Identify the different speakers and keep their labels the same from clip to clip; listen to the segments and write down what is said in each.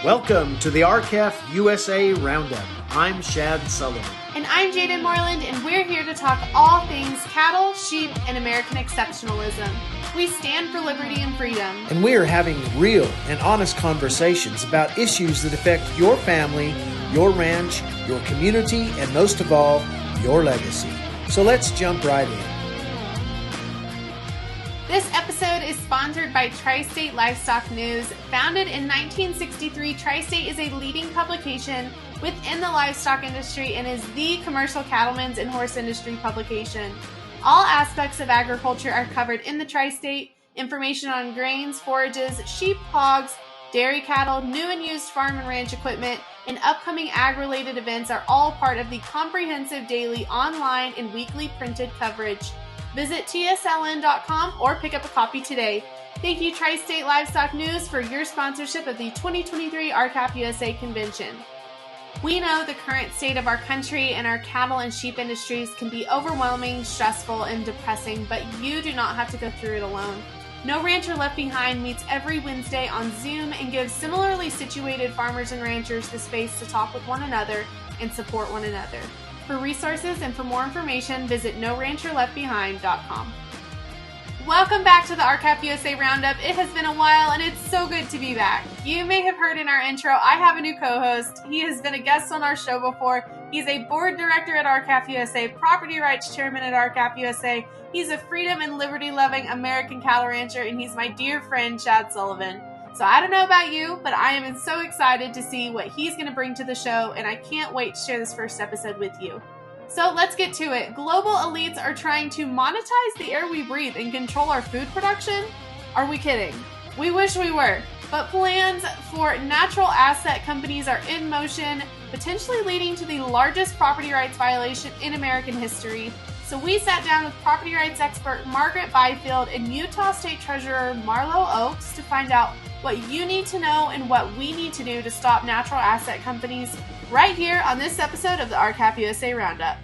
Speaker 1: Welcome to the RCAF USA Roundup. I'm Shad Sullivan.
Speaker 2: And I'm Jaden Moreland, and we're here to talk all things cattle, sheep, and American exceptionalism. We stand for liberty and freedom.
Speaker 1: And we are having real and honest conversations about issues that affect your family, your ranch, your community, and most of all, your legacy. So let's jump right in.
Speaker 2: This episode is sponsored by Tri-State Livestock News. Founded in 1963, Tri-State is a leading publication within the livestock industry and is the commercial cattlemen's and horse industry publication. All aspects of agriculture are covered in the Tri-State. Information on grains, forages, sheep, hogs, dairy cattle, new and used farm and ranch equipment, and upcoming ag-related events are all part of the comprehensive daily online and weekly printed coverage. Visit tsln.com or pick up a copy today. Thank you, Tri-State Livestock News, for your sponsorship of the 2023 RCAF USA Convention. We know the current state of our country and our cattle and sheep industries can be overwhelming, stressful, and depressing, but you do not have to go through it alone. No Rancher Left Behind meets every Wednesday on Zoom and gives similarly situated farmers and ranchers the space to talk with one another and support one another. For resources and for more information, visit norancherleftbehind.com. Welcome back to the RCAF USA Roundup. It has been a while and it's so good to be back. You may have heard in our intro, I have a new co-host. He has been a guest on our show before. He's a board director at RCAF USA, property rights chairman at RCAF USA. He's a freedom and liberty-loving American cattle rancher, and he's my dear friend, Shad Sullivan. So I don't know about you, but I am so excited to see what he's going to bring to the show, and I can't wait to share this first episode with you. So let's get to it. Global elites are trying to monetize the air we breathe and control our food production? Are we kidding? We wish we were. But plans for natural asset companies are in motion, potentially leading to the largest property rights violation in American history. So we sat down with property rights expert Margaret Byfield and Utah State Treasurer Marlo Oakes to find out what you need to know and what we need to do to stop natural asset companies right here on this episode of the RCAF USA Roundup.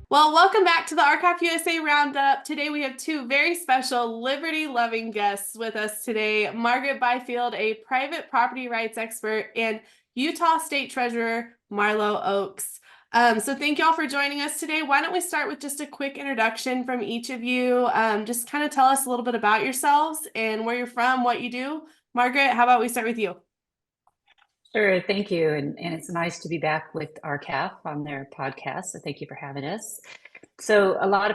Speaker 2: Well, welcome back to the RCAF USA Roundup. Today we have two very special liberty-loving guests with us today. Margaret Byfield, a private property rights expert, and Utah State Treasurer Marlo Oakes. So thank y'all for joining us today. Why don't we start with just a quick introduction from each of you. Just kind of tell us a little bit about yourselves and where you're from, what you do. Margaret, how about we start with you?
Speaker 3: Sure, thank you. And it's nice to be back with RCAF on their podcast. So thank you for having us. So a lot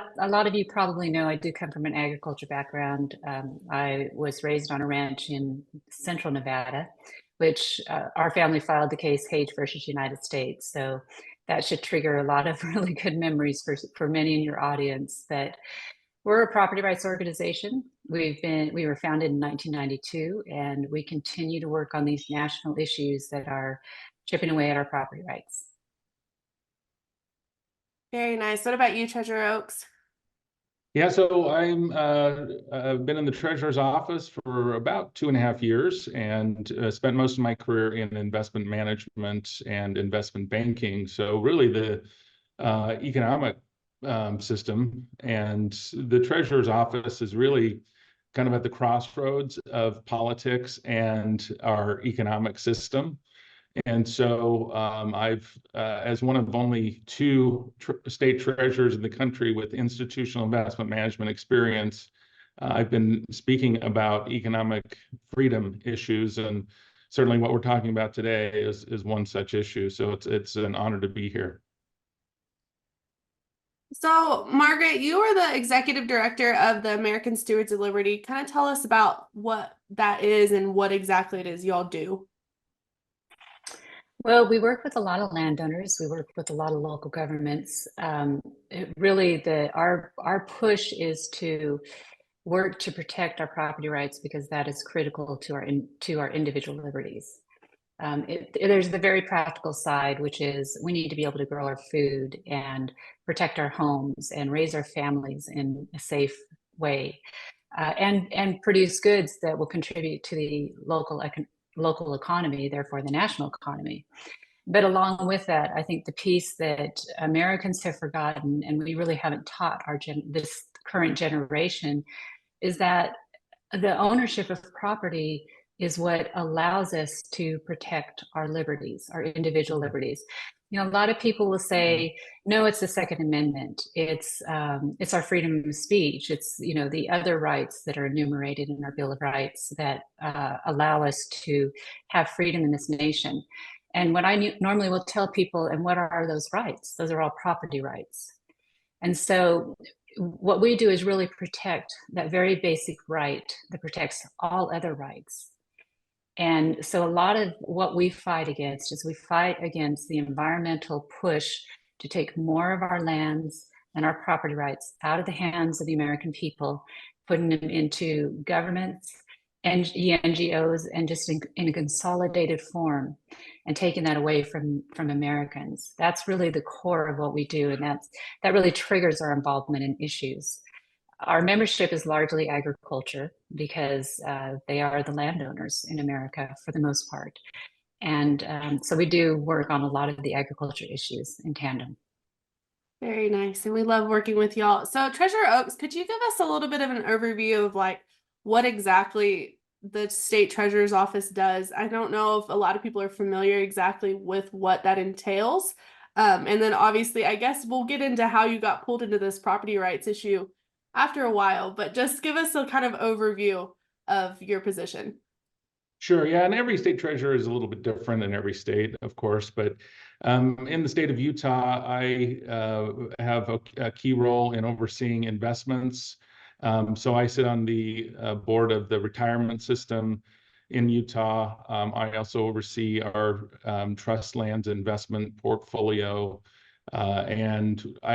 Speaker 3: of you probably know I do come from an agriculture background. I was raised on a ranch in central Nevada, which our family filed the case Hage versus United States. So that should trigger a lot of really good memories for many in your audience. But we're a property rights organization. We were founded in 1992, and we continue to work on these national issues that are chipping away at our property rights.
Speaker 2: Very nice. What about you, Treasurer Oakes?
Speaker 4: Yeah, so I've been in the treasurer's office for about 2.5 years and spent most of my career in investment management and investment banking. So really the economic system, and the treasurer's office is really kind of at the crossroads of politics and our economic system. And so I've, as one of only two state treasurers in the country with institutional investment management experience, I've been speaking about economic freedom issues, and certainly what we're talking about today is one such issue. So it's an honor to be here.
Speaker 2: So, Margaret, you are the executive director of the American Stewards of Liberty. Kind of tell us about what that is and what exactly it is y'all do.
Speaker 3: Well, we work with a lot of landowners. We work with a lot of local governments. Our push is to work to protect our property rights because that is critical to our individual liberties. There's the very practical side, which is we need to be able to grow our food and protect our homes and raise our families in a safe way, and produce goods that will contribute to the local economy, therefore the national economy. But along with that, I think the piece that Americans have forgotten, and we really haven't taught this current generation, is that the ownership of property is what allows us to protect our liberties, our individual liberties. A lot of people will say, no, it's the Second Amendment. It's our freedom of speech. It's, the other rights that are enumerated in our Bill of Rights that allow us to have freedom in this nation. And what I normally will tell people, and what are those rights? Those are all property rights. And so what we do is really protect that very basic right that protects all other rights. And so a lot of what we fight against is we fight against the environmental push to take more of our lands and our property rights out of the hands of the American people, putting them into governments and NGOs and just in a consolidated form, and taking that away from Americans. That's really the core of what we do, and that really triggers our involvement in issues. Our membership is largely agriculture because they are the landowners in America for the most part. And so we do work on a lot of the agriculture issues in tandem.
Speaker 2: Very nice. And we love working with y'all. So Treasurer Oaks, could you give us a little bit of an overview of like what exactly the state treasurer's office does? I don't know if a lot of people are familiar exactly with what that entails. And then obviously, I guess we'll get into how you got pulled into this property rights issue after a while, but just give us a kind of overview of your position.
Speaker 4: Sure. Yeah. And every state treasurer is a little bit different in every state, of course. But in the state of Utah, I have a key role in overseeing investments. So I sit on the board of the retirement system in Utah. I also oversee our trust lands investment portfolio.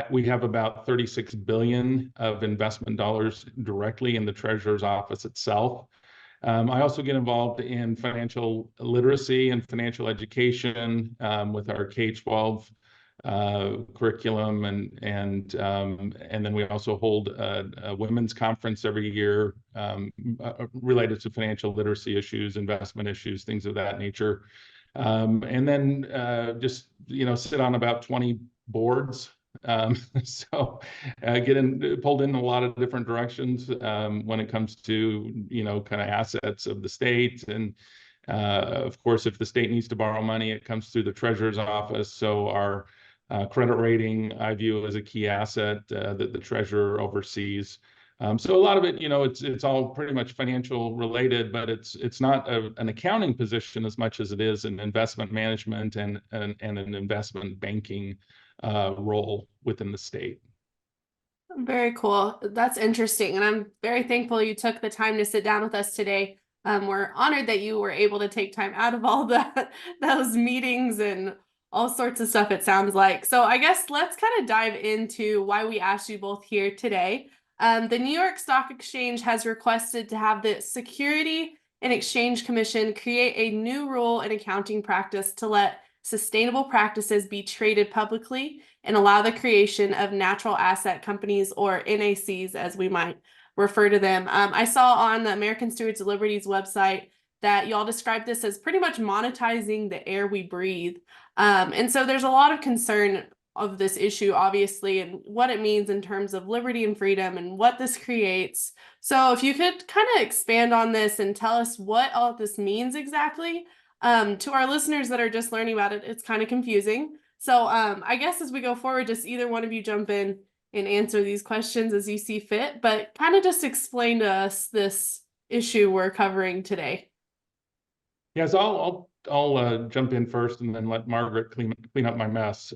Speaker 4: We have about 36 billion of investment dollars directly in the treasurer's office itself. I also get involved in financial literacy and financial education with our K-12 curriculum, and then we also hold a women's conference every year related to financial literacy issues, investment issues, things of that nature. And then just sit on about 20 boards. So get pulled in a lot of different directions when it comes to kind of assets of the state. And of course, if the state needs to borrow money, it comes through the treasurer's office. So our credit rating I view as a key asset that the treasurer oversees. So a lot of it, it's all pretty much financial related, but it's not an accounting position as much as it is an investment management and an investment banking role within the state.
Speaker 2: Very cool. That's interesting. And I'm very thankful you took the time to sit down with us today. We're honored that you were able to take time out of all those meetings and all sorts of stuff, it sounds like. So I guess let's kind of dive into why we asked you both here today. The New York Stock Exchange has requested to have the Security and Exchange Commission create a new rule and accounting practice to let sustainable practices be traded publicly and allow the creation of natural asset companies, or NACs as we might refer to them. I saw on the American Stewards of Liberty's website that y'all described this as pretty much monetizing the air we breathe. And so there's a lot of concern of this issue, obviously, and what it means in terms of liberty and freedom and what this creates. So if you could kind of expand on this and tell us what all this means exactly. To our listeners that are just learning about it, it's kind of confusing. So I guess as we go forward, just either one of you jump in and answer these questions as you see fit, but kind of just explain to us this issue we're covering today.
Speaker 4: Yes, I'll jump in first and then let Margaret clean up my mess.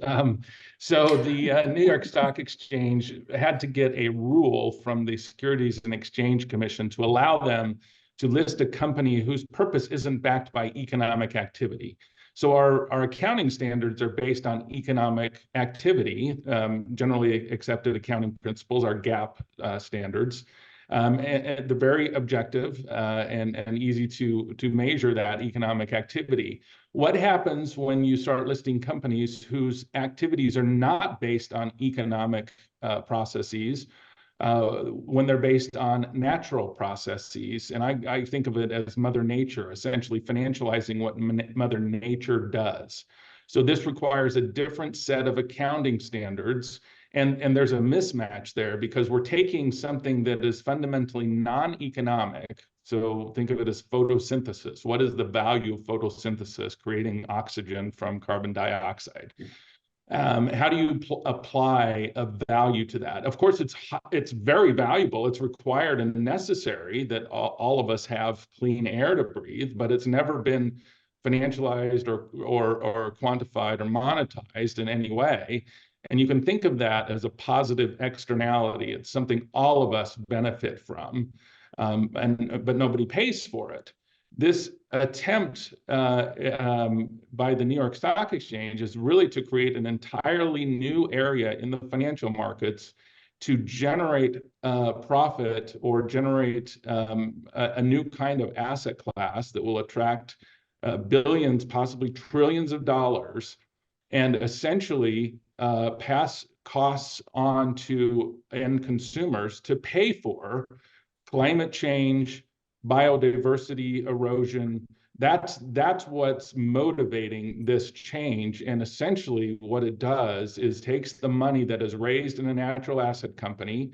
Speaker 4: So the New York Stock Exchange had to get a rule from the Securities and Exchange Commission to allow them to list a company whose purpose isn't backed by economic activity. So our accounting standards are based on economic activity, generally accepted accounting principles, our GAAP standards. And they're very objective and easy to measure that economic activity. What happens when you start listing companies whose activities are not based on economic processes, when they're based on natural processes? And I think of it as Mother Nature, essentially financializing what Mother Nature does. So this requires a different set of accounting standards. And there's a mismatch there because we're taking something that is fundamentally non-economic, So think of it as photosynthesis. What is the value of photosynthesis, creating oxygen from carbon dioxide? How do you apply a value to that? Of course, it's very valuable. It's required and necessary that all of us have clean air to breathe, but it's never been financialized or quantified or monetized in any way. And you can think of that as a positive externality. It's something all of us benefit from, but nobody pays for it. This attempt by the New York Stock Exchange is really to create an entirely new area in the financial markets to generate profit or generate a new kind of asset class that will attract billions, possibly trillions of dollars, and essentially pass costs on to end consumers to pay for climate change, biodiversity erosion. That's what's motivating this change. And essentially what it does is takes the money that is raised in a natural asset company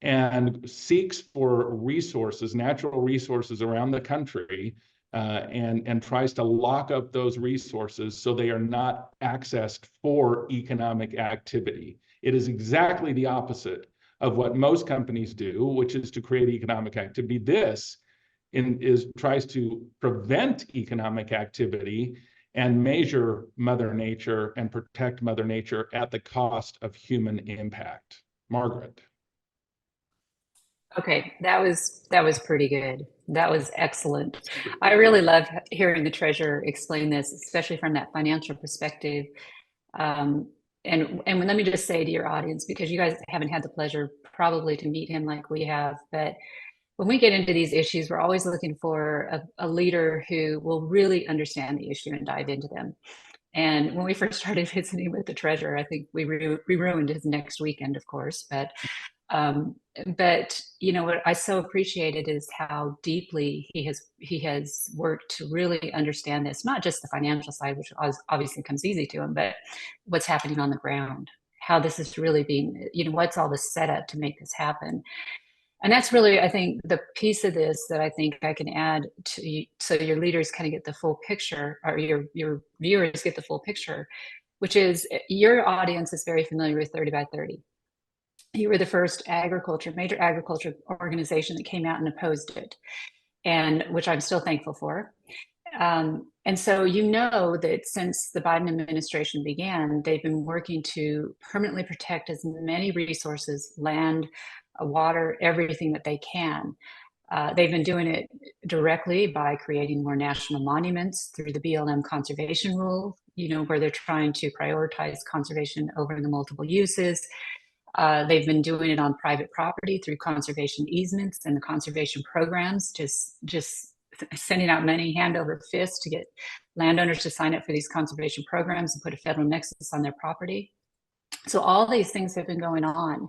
Speaker 4: and seeks for resources, natural resources around the country, and tries to lock up those resources so they are not accessed for economic activity. It is exactly the opposite of what most companies do, which is to create economic activity. This tries to prevent economic activity and measure Mother Nature and protect Mother Nature at the cost of human impact. Margaret.
Speaker 3: Okay, that was pretty good. That was excellent. I really love hearing the treasurer explain this, especially from that financial perspective. And let me just say to your audience, because you guys haven't had the pleasure probably to meet him like we have, but when we get into these issues, we're always looking for a leader who will really understand the issue and dive into them. And when we first started visiting with the treasurer, I think we ruined his next weekend, of course, but you know what I so appreciated is how deeply he has worked to really understand this, not just the financial side, which obviously comes easy to him, but what's happening on the ground, how this is really being, you know, what's all the setup to make this happen. And that's really, I think, the piece of this that I think I can add to you, so your leaders kind of get the full picture, or your viewers get the full picture, which is your audience is very familiar with 30 by 30. You were the first major agriculture organization that came out and opposed it, and which I'm still thankful for. And so you know that since the Biden administration began, they've been working to permanently protect as many resources, land, water, everything that they can. They've been doing it directly by creating more national monuments through the BLM conservation rule, you know, where they're trying to prioritize conservation over the multiple uses. They've been doing it on private property through conservation easements and the conservation programs, just sending out money hand over fist to get landowners to sign up for these conservation programs and put a federal nexus on their property. So all these things have been going on.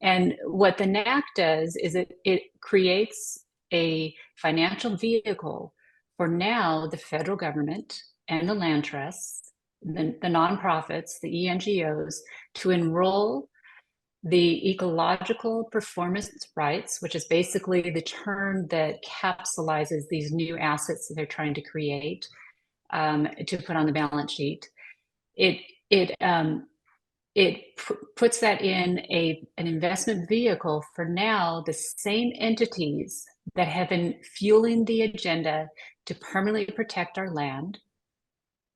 Speaker 3: And what the NAC does is it creates a financial vehicle for now the federal government and the land trusts, the nonprofits, the ENGOs, to enroll the ecological performance rights, which is basically the term that capsulizes these new assets that they're trying to create, to put on the balance sheet. It puts that in an investment vehicle for now the same entities that have been fueling the agenda to permanently protect our land.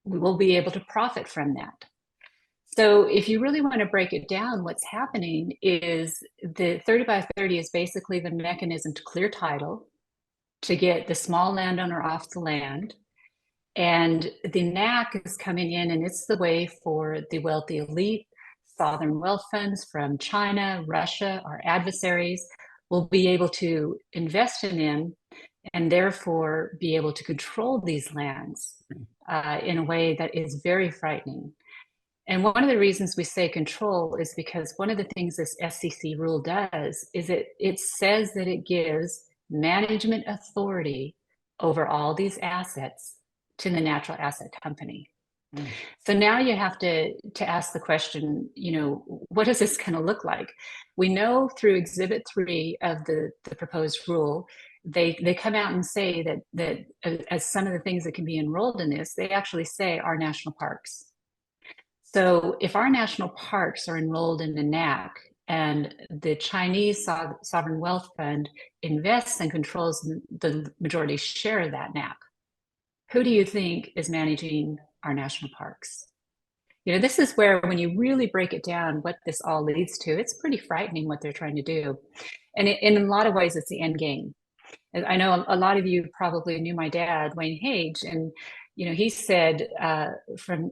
Speaker 3: We will be able to profit from that. So if you really want to break it down, what's happening is the 30 by 30 is basically the mechanism to clear title, to get the small landowner off the land. And the NAC is coming in, and it's the way for the wealthy elite, sovereign wealth funds from China, Russia, our adversaries, will be able to invest in them and therefore be able to control these lands in a way that is very frightening. And one of the reasons we say control is because one of the things this SEC rule does is it says that it gives management authority over all these assets to the natural asset company. Mm. So now you have to ask the question, you know, what is this going to look like? We know through Exhibit 3 of the proposed rule they come out and say that as some of the things that can be enrolled in this, they actually say our national parks. So if our national parks are enrolled in the NAC and the Chinese Sovereign Wealth Fund invests and controls the majority share of that NAC, who do you think is managing our national parks? You know, this is where, when you really break it down, what this all leads to, it's pretty frightening what they're trying to do. And in a lot of ways, it's the end game. I know a lot of you probably knew my dad, Wayne Hage, and he said from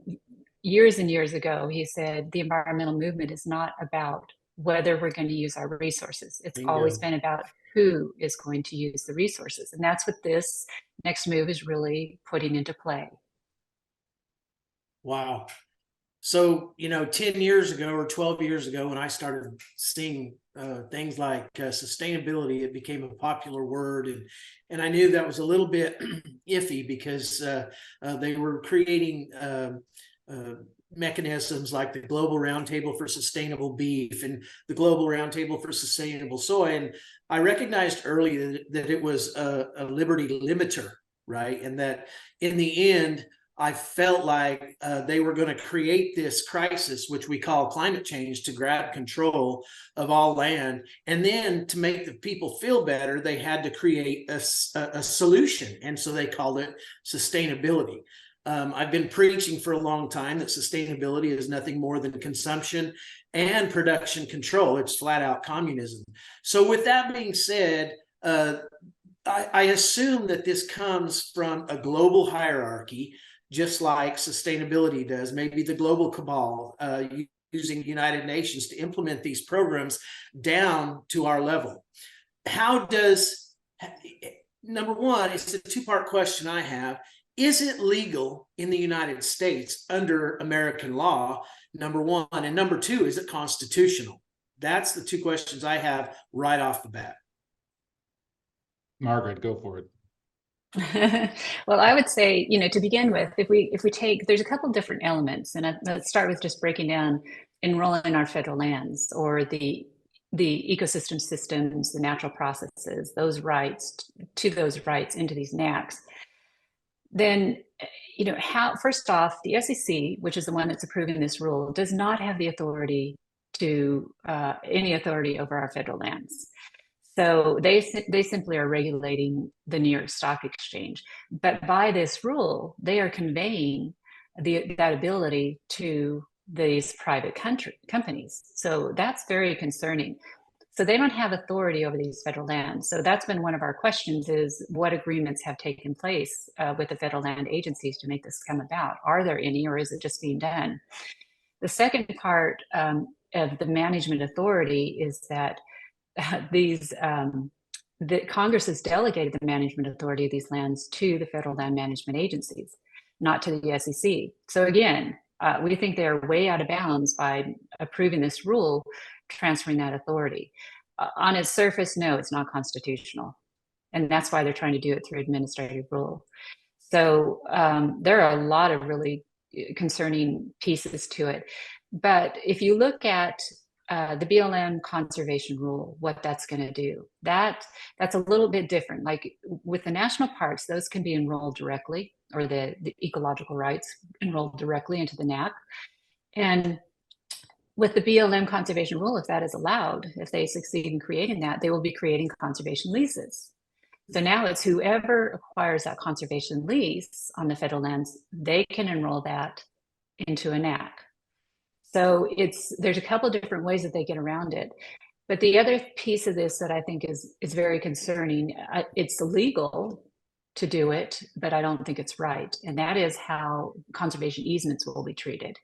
Speaker 3: years and years ago, he said the environmental movement is not about whether we're going to use our resources. It's
Speaker 1: Bingo.
Speaker 3: always been about who is going to use the resources. And that's what this next move is really putting into play.
Speaker 1: Wow. So, 10 years ago or 12 years ago, when I started seeing things like sustainability, it became a popular word. And I knew that was a little bit iffy, because they were creating mechanisms like the Global Roundtable for Sustainable Beef and the Global Roundtable for Sustainable Soy. And I recognized early that it was a liberty limiter, right? And that in the end, I felt like they were going to create this crisis, which we call climate change, to grab control of all land. And then to make the people feel better, they had to create a solution. And so they called it sustainability. I've been preaching for a long time that sustainability is nothing more than consumption and production control. It's flat out communism. So with that being said, I assume that this comes from a global hierarchy, just like sustainability does, maybe the global cabal using the United Nations to implement these programs down to our level. How does, number one, it's a two-part question I have. Is it legal in the United States under American law, number one? And number two, is it constitutional? That's the two questions I have right off the bat.
Speaker 4: Margaret, go for it.
Speaker 3: Well, I would say, to begin with, if we take, there's a couple different elements, and let's start with just breaking down enrolling our federal lands, or the ecosystem systems, the natural processes, those rights into these NACs. Then, first off, the SEC, which is the one that's approving this rule, does not have the authority to any authority over our federal lands. So they simply are regulating the New York Stock Exchange. But by this rule, they are conveying that ability to these private companies. So that's very concerning. So they don't have authority over these federal lands. So that's been one of our questions, is what agreements have taken place with the federal land agencies to make this come about? Are there any, or is it just being done? The second part of the management authority is that that Congress has delegated the management authority of these lands to the federal land management agencies, not to the SEC. So again, we think they're way out of bounds by approving this rule, transferring that authority. On its surface, no, it's not constitutional. And that's why they're trying to do it through administrative rule. So there are a lot of really concerning pieces to it. But if you look at the BLM conservation rule, what that's going to do, that's a little bit different. Like with the national parks, those can be enrolled directly, or the ecological rights enrolled directly into the NAC. And with the BLM conservation rule, if that is allowed, if they succeed in creating that, they will be creating conservation leases. So now it's whoever acquires that conservation lease on the federal lands, they can enroll that into a NAC. So there's a couple of different ways that they get around it. But the other piece of this that I think is very concerning, it's illegal to do it, but I don't think it's right. And that is how conservation easements will be treated.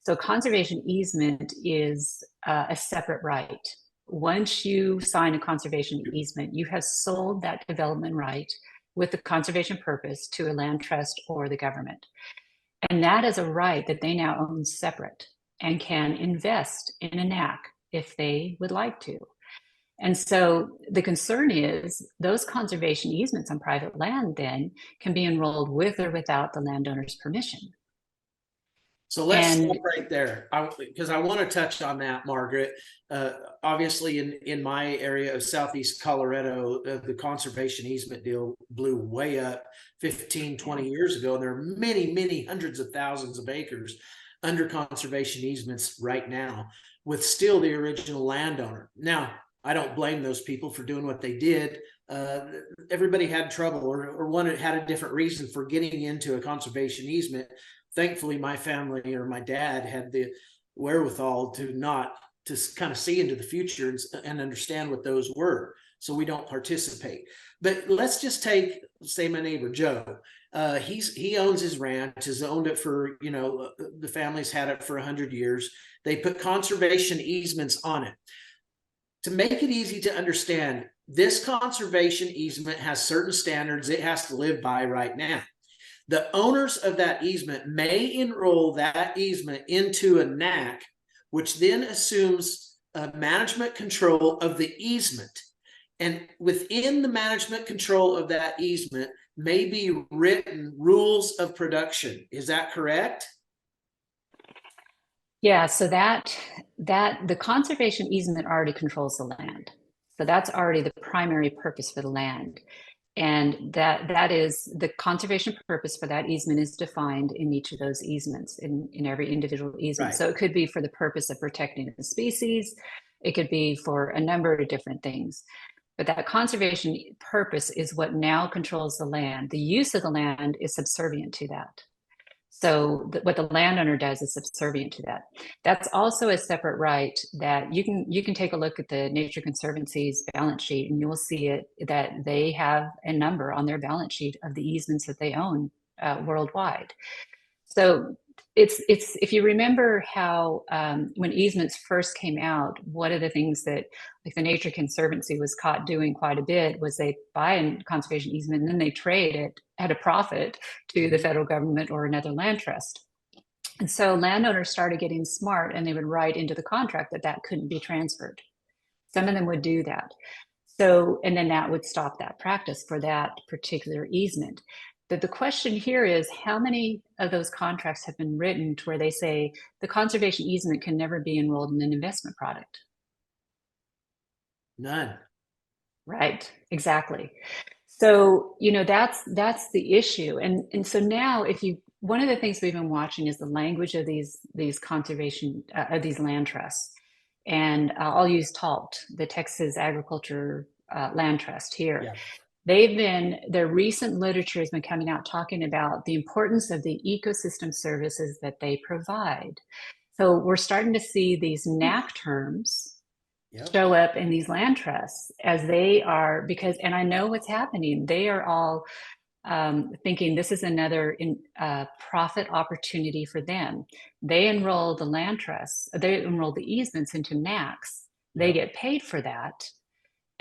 Speaker 3: So conservation easement is a separate right. Once you sign a conservation easement, you have sold that development right with the conservation purpose to a land trust or the government. And that is a right that they now own separate and can invest in a NAC if they would like to. And so the concern is those conservation easements on private land then can be enrolled with or without the landowner's permission.
Speaker 1: So let's
Speaker 3: And
Speaker 1: stop right there, because I want to touch on that, Margaret. Obviously, in my area of Southeast Colorado, the conservation easement deal blew way up 15, 20 years ago. And there are many, many hundreds of thousands of acres under conservation easements right now, with still the original landowner. Now, I don't blame those people for doing what they did. Everybody had trouble, or one had a different reason for getting into a conservation easement. Thankfully, my family or my dad had the wherewithal to kind of see into the future and understand what those were. So we don't participate. But let's just say my neighbor, Joe. He owns his ranch, has owned it for, the family's had it for 100 years. They put conservation easements on it. To make it easy to understand, this conservation easement has certain standards it has to live by right now. The owners of that easement may enroll that easement into a NAC, which then assumes management control of the easement. And within the management control of that easement may be written rules of production. Is that correct?
Speaker 3: yeah, so that the conservation easement already controls the land. So that's already the primary purpose for the land. And that is the conservation purpose for that easement is defined in each of those easements, in every individual easement.
Speaker 1: Right.
Speaker 3: So it could be for the purpose of protecting the species. It could be for a number of different things. But that conservation purpose is what now controls the land. The use of the land is subservient to that. So what the landowner does is subservient to that. That's also a separate right that you can take a look at the Nature Conservancy's balance sheet, and you will see it that they have a number on their balance sheet of the easements that they own worldwide. So it's if you remember how when easements first came out, one of the things that like the Nature Conservancy was caught doing quite a bit was they buy a conservation easement and then they trade it at a profit to the federal government or another land trust. And so landowners started getting smart, and they would write into the contract that couldn't be transferred. Some of them would do that. So, and then that would stop that practice for that particular easement. But the question here is, how many of those contracts have been written to where they say the conservation easement can never be enrolled in an investment product?
Speaker 1: None.
Speaker 3: Right, exactly. So, that's the issue. And so now one of the things we've been watching is the language of these conservation, of these land trusts. And I'll use TALT, the Texas Agriculture Land Trust here.
Speaker 1: Yeah.
Speaker 3: Their recent literature has been coming out talking about the importance of the ecosystem services that they provide. So we're starting to see these NAC terms show up in these land trusts as they are, and I know what's happening. They are all thinking this is another profit opportunity for them. They enroll the land trusts, they enroll the easements into NACs. They get paid for that.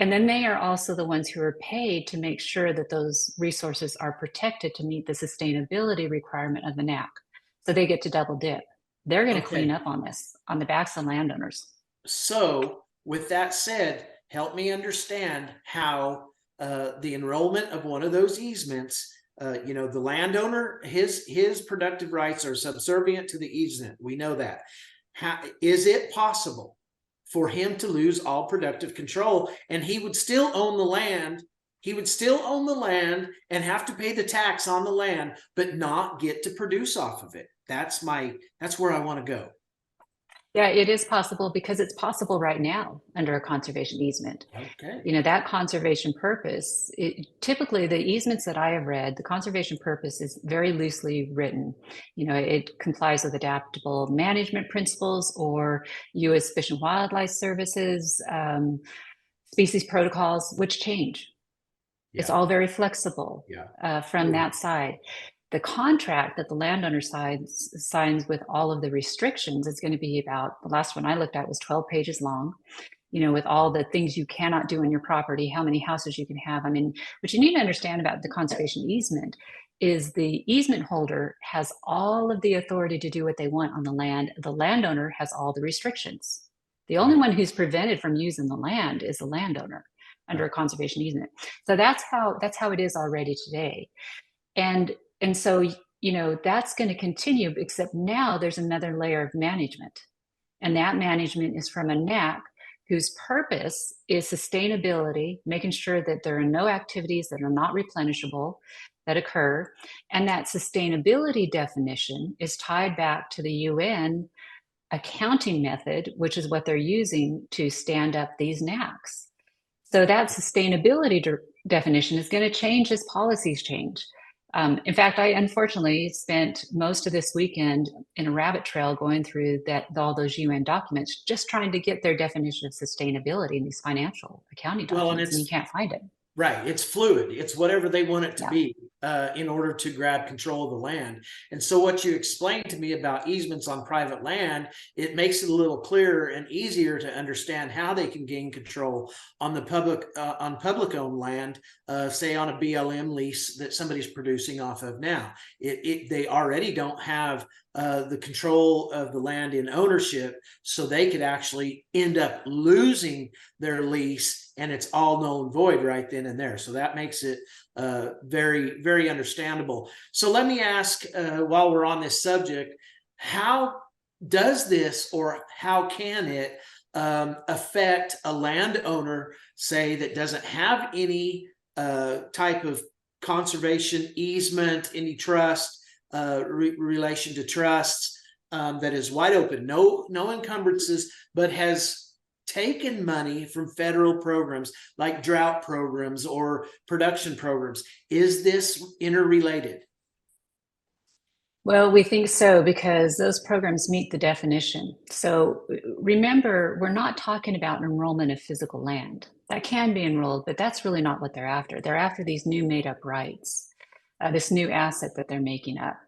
Speaker 3: And then they are also the ones who are paid to make sure that those resources are protected to meet the sustainability requirement of the NAC. So they get to double dip. They're going to clean up on this, on the backs of landowners.
Speaker 1: So with that said, help me understand how the enrollment of one of those easements, the landowner, his productive rights are subservient to the easement. We know that. How is it possible for him to lose all productive control, and he would still own the land? He would still own the land and have to pay the tax on the land, but not get to produce off of it. That's where I want to go.
Speaker 3: Yeah, it is possible, because it's possible right now under a conservation easement.
Speaker 1: Okay.
Speaker 3: That conservation purpose, typically the easements that I have read, the conservation purpose is very loosely written. It complies with adaptable management principles or U.S. Fish and Wildlife Services, species protocols, which change. Yeah. It's all very flexible from that side. The contract that the landowner signs with all of the restrictions is going to be about, the last one I looked at was 12 pages long, with all the things you cannot do on your property, how many houses you can have. I mean, what you need to understand about the conservation easement is the easement holder has all of the authority to do what they want on the land. The landowner has all the restrictions. The only one who's prevented from using the land is the landowner under a conservation easement. So that's how it is already today. And so that's going to continue, except now there's another layer of management. And that management is from a NAC whose purpose is sustainability, making sure that there are no activities that are not replenishable that occur. And that sustainability definition is tied back to the UN accounting method, which is what they're using to stand up these NACs. So that sustainability definition is going to change as policies change. In fact, I unfortunately spent most of this weekend in a rabbit trail going through all those UN documents, just trying to get their definition of sustainability in these financial accounting documents, and you can't find it.
Speaker 1: Right. It's fluid. It's whatever they want it to be in order to grab control of the land. And so what you explained to me about easements on private land, it makes it a little clearer and easier to understand how they can gain control on the public owned land, say on a BLM lease that somebody's producing off of now. They already don't have the control of the land in ownership, so they could actually end up losing their lease, and it's all null and void right then and there. So that makes it very, very understandable. So let me ask, while we're on this subject, how does this, or how can it affect a landowner, say, that doesn't have any type of conservation easement, any trust, relation to trusts, that is wide open, no encumbrances, but has taken money from federal programs like drought programs or production programs? Is this interrelated?
Speaker 3: Well, we think so, because those programs meet the definition. So remember, we're not talking about enrollment of physical land. That can be enrolled, but that's really not what they're after. They're after these new made up rights, this new asset that they're making up.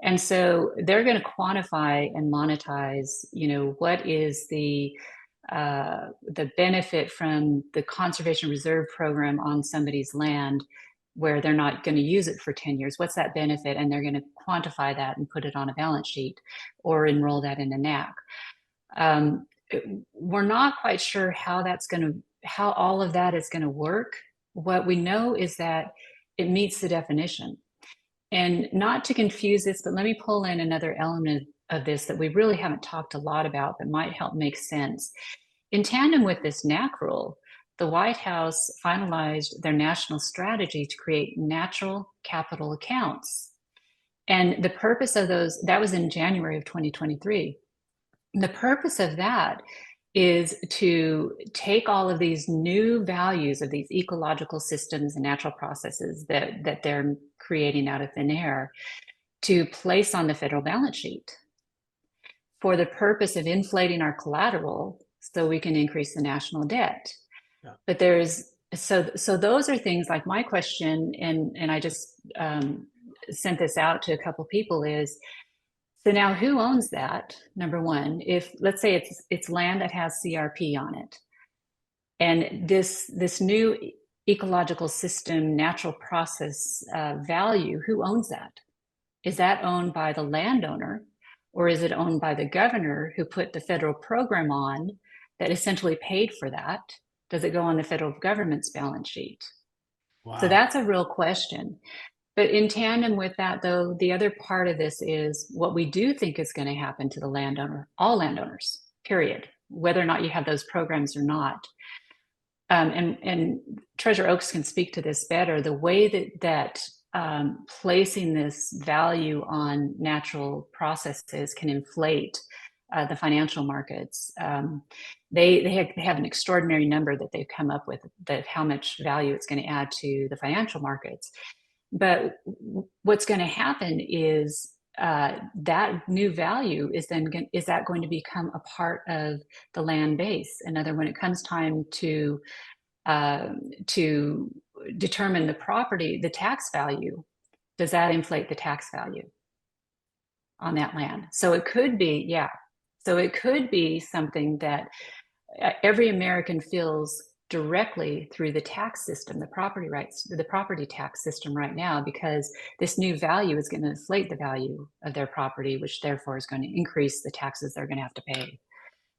Speaker 3: And so they're going to quantify and monetize, what is the benefit from the conservation reserve program on somebody's land where they're not going to use it for 10 years. What's that benefit? And they're going to quantify that and put it on a balance sheet or enroll that in a NAC. We're not quite sure how all of that is going to work. What we know is that it meets the definition. And not to confuse this, but let me pull in another element of this that we really haven't talked a lot about, but might help make sense. In tandem with this NAC rule, the White House finalized their national strategy to create natural capital accounts. And the purpose of those, that was in January of 2023. The purpose of that is to take all of these new values of these ecological systems and natural processes that they're creating out of thin air to place on the federal balance sheet for the purpose of inflating our collateral so we can increase the national debt. Yeah. But so those are things like my question, and I just sent this out to a couple people, is, so now who owns that? Number one, if let's say it's land that has CRP on it, and this new ecological system, natural process value, who owns that? Is that owned by the landowner, or is it owned by the governor who put the federal program on that essentially paid for that? Does it go on the federal government's balance sheet? Wow. So that's a real question. But in tandem with that, though, the other part of this is what we do think is going to happen to the landowner, all landowners, period, whether or not you have those programs or not. And Treasurer Oaks can speak to this better. The way that placing this value on natural processes can inflate the financial markets. They have an extraordinary number that they've come up with, that how much value it's going to add to the financial markets. But what's going to happen is that new value is that going to become a part of the land base? And when it comes time to determine the property, the tax value, does that inflate the tax value on that land? So it could be, yeah. So it could be something that every American feels directly through the tax system, the property tax system right now, because this new value is going to inflate the value of their property, which therefore is going to increase the taxes they're going to have to pay.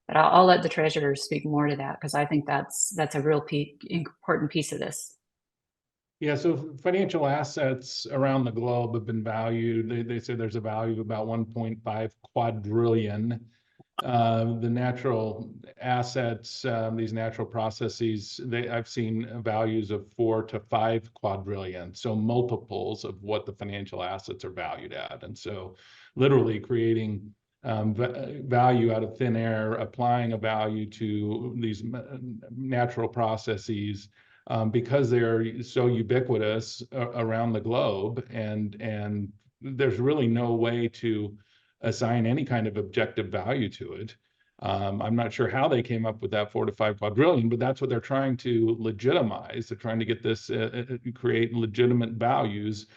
Speaker 3: But I'll let the treasurer speak more to that, because I think that's a real important piece of this.
Speaker 4: Yeah, so financial assets around the globe have been valued. They say there's a value of about 1.5 quadrillion. The natural assets, these natural processes, I've seen values of 4 to 5 quadrillion, so multiples of what the financial assets are valued at. And so literally creating value out of thin air, applying a value to these natural processes, because they're so ubiquitous around the globe, and there's really no way to assign any kind of objective value to it. I'm not sure how they came up with that 4 to 5 quadrillion, but that's what they're trying to legitimize. They're trying to get this, create legitimate values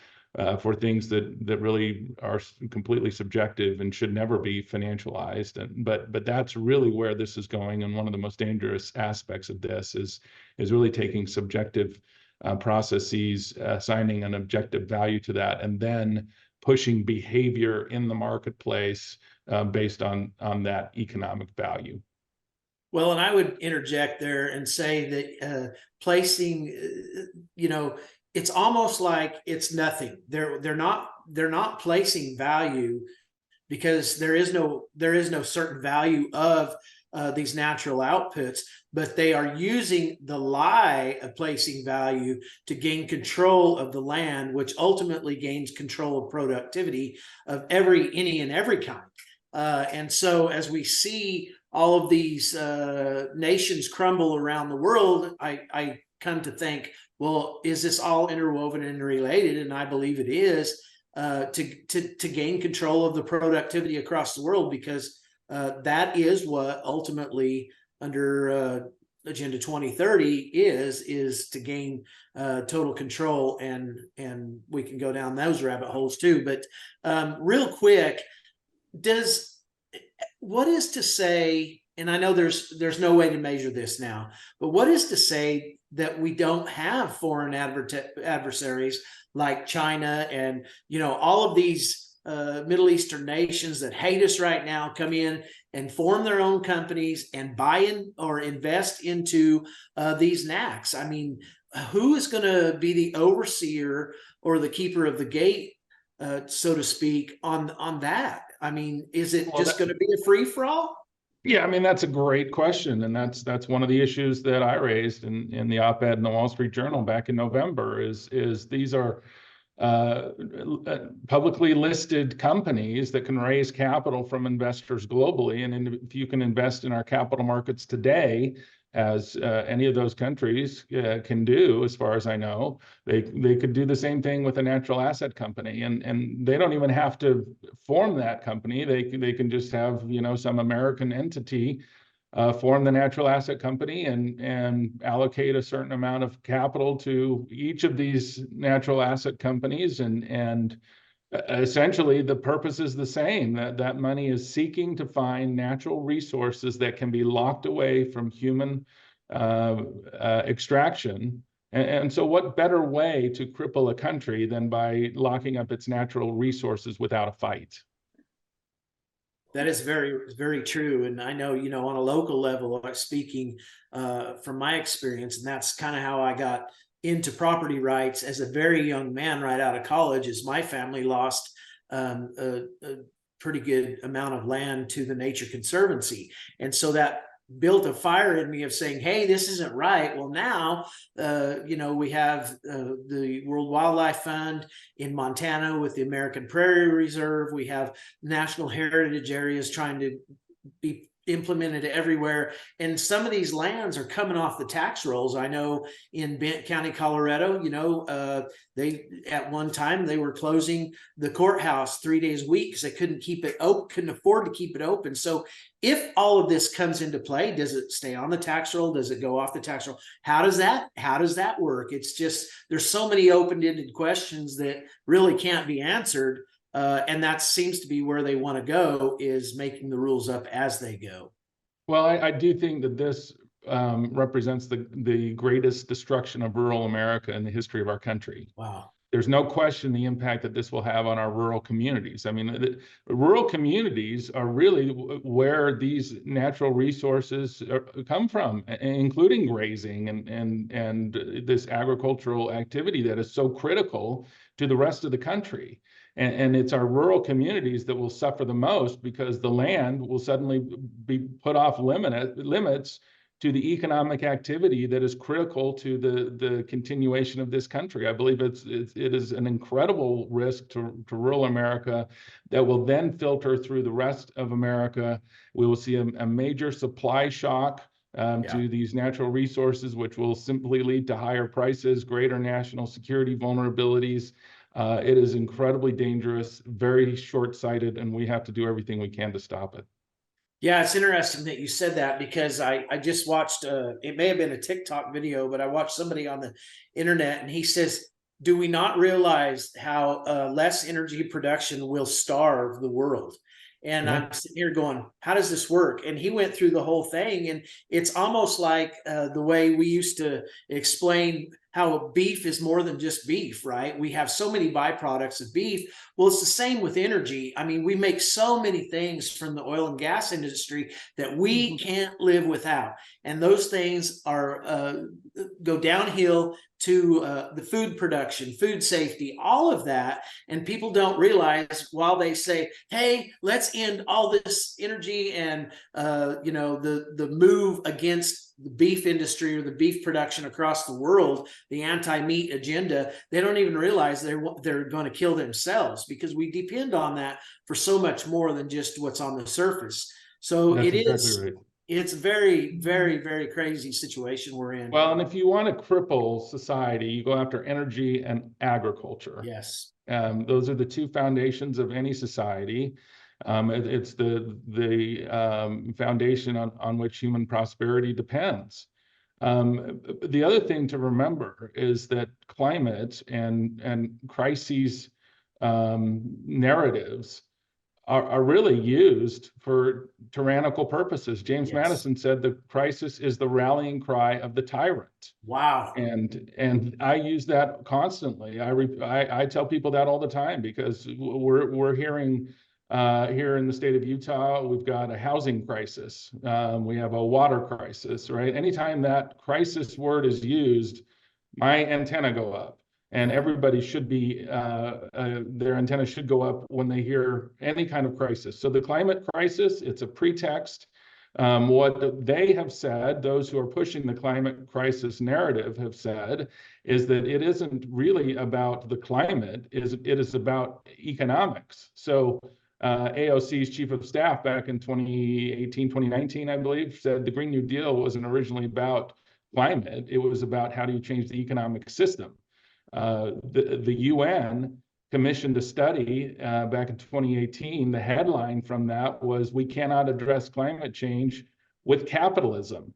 Speaker 4: for things that really are completely subjective and should never be financialized. But that's really where this is going. And one of the most dangerous aspects of this is really taking subjective processes, assigning an objective value to that, and then pushing behavior in the marketplace based on that economic value.
Speaker 1: Well, and I would interject there and say that placing, it's almost like it's nothing. They're not placing value because there is no certain value of these natural outputs, but they are using the lie of placing value to gain control of the land, which ultimately gains control of productivity of any and every kind. And so as we see all of these nations crumble around the world, I come to think, well, is this all interwoven and related? And I believe it is, to gain control of the productivity across the world, because that is what ultimately under Agenda 2030 is to gain total control, and we can go down those rabbit holes too. But real quick, what is to say, and I know there's no way to measure this now, but what is to say that we don't have foreign adversaries like China and all of these Middle Eastern nations that hate us right now come in and form their own companies and buy in or invest into these NACs? I mean, who is going to be the overseer or the keeper of the gate, so to speak, on that? I mean, is it just going to be a free for all?
Speaker 4: Yeah, I mean, that's a great question. And that's one of the issues that I raised in the op-ed in the Wall Street Journal back in November is these are publicly listed companies that can raise capital from investors globally. And if you can invest in our capital markets today, as any of those countries can do, as far as I know, they could do the same thing with a natural asset company, and they don't even have to form that company. They can just have some American entity form the natural asset company and allocate a certain amount of capital to each of these natural asset companies, and essentially the purpose is the same. That money is seeking to find natural resources that can be locked away from human extraction. And so what better way to cripple a country than by locking up its natural resources without a fight?
Speaker 1: That is very, very true. And I know, on a local level, speaking from my experience, and that's kind of how I got into property rights as a very young man right out of college, is my family lost a pretty good amount of land to the Nature Conservancy. And so that built a fire in me of saying, hey, this isn't right. Well, now, we have the World Wildlife Fund in Montana with the American Prairie Reserve. We have national heritage areas trying to be implemented everywhere. And some of these lands are coming off the tax rolls. I know in Bent County, Colorado, they at one time they were closing the courthouse 3 days a week because they couldn't keep it open, couldn't afford to keep it open. So if all of this comes into play, does it stay on the tax roll? Does it go off the tax roll? How does that work? It's just, there's so many open-ended questions that really can't be answered. And that seems to be where they want to go, is making the rules up as they go.
Speaker 4: Well, I do think that this represents the greatest destruction of rural America in the history of our country.
Speaker 1: Wow.
Speaker 4: there's no question the impact that this will have on our rural communities. I mean, the rural communities are really where these natural resources come from, including grazing and this agricultural activity that is so critical to the rest of the country. And it's our rural communities that will suffer the most because the land will suddenly be put off limits to the economic activity that is critical to the continuation of this country. I believe it is an incredible risk to rural America that will then filter through the rest of America. We will see a major supply shock to these natural resources, which will simply lead to higher prices, greater national security vulnerabilities. It is incredibly dangerous, very short-sighted, and we have to do everything we can to stop it.
Speaker 1: Yeah, it's interesting that you said that because I just watched, it may have been a TikTok video, but I watched somebody on the internet and he says, do we not realize how less energy production will starve the world? And I'm sitting here going, how does this work? And he went through the whole thing. And it's almost like the way we used to explain how beef is more than just beef, right? We have so many byproducts of beef. Well, it's the same with energy. I mean, we make so many things from the oil and gas industry that we can't live without. And those things are go downhill to the food production, food safety, all of that. And people don't realize while they say, hey, let's end all this energy and, the move against the beef industry or the beef production across the world, the anti-meat agenda, they don't even realize they're going to kill themselves because we depend on that for so much more than just what's on the surface. So
Speaker 4: That's exactly
Speaker 1: is,
Speaker 4: right.
Speaker 1: It's a very, very, very crazy situation we're in.
Speaker 4: Well, and if you want to cripple society, you go after energy and agriculture.
Speaker 1: Yes.
Speaker 4: Those are the two foundations of any society. It's the foundation on which human prosperity depends. The other thing to remember is that climate and crises narratives are really used for tyrannical purposes. James Madison said the crisis is the rallying cry of the tyrant.
Speaker 1: Wow.
Speaker 4: And I use that constantly. I tell people that all the time because we're hearing here in the state of Utah, we've got a housing crisis. We have a water crisis, right? Anytime that crisis word is used, my antenna go up. And everybody should be, their antenna should go up when they hear any kind of crisis. So the climate crisis, it's a pretext. What they have said, those who are pushing the climate crisis narrative have said, is that it isn't really about the climate, it is about economics. So AOC's chief of staff back in 2018, 2019, I believe, said the Green New Deal wasn't originally about climate. It was about how do you change the economic system. The UN commissioned a study back in 2018. The headline from that was, "We cannot address climate change with capitalism."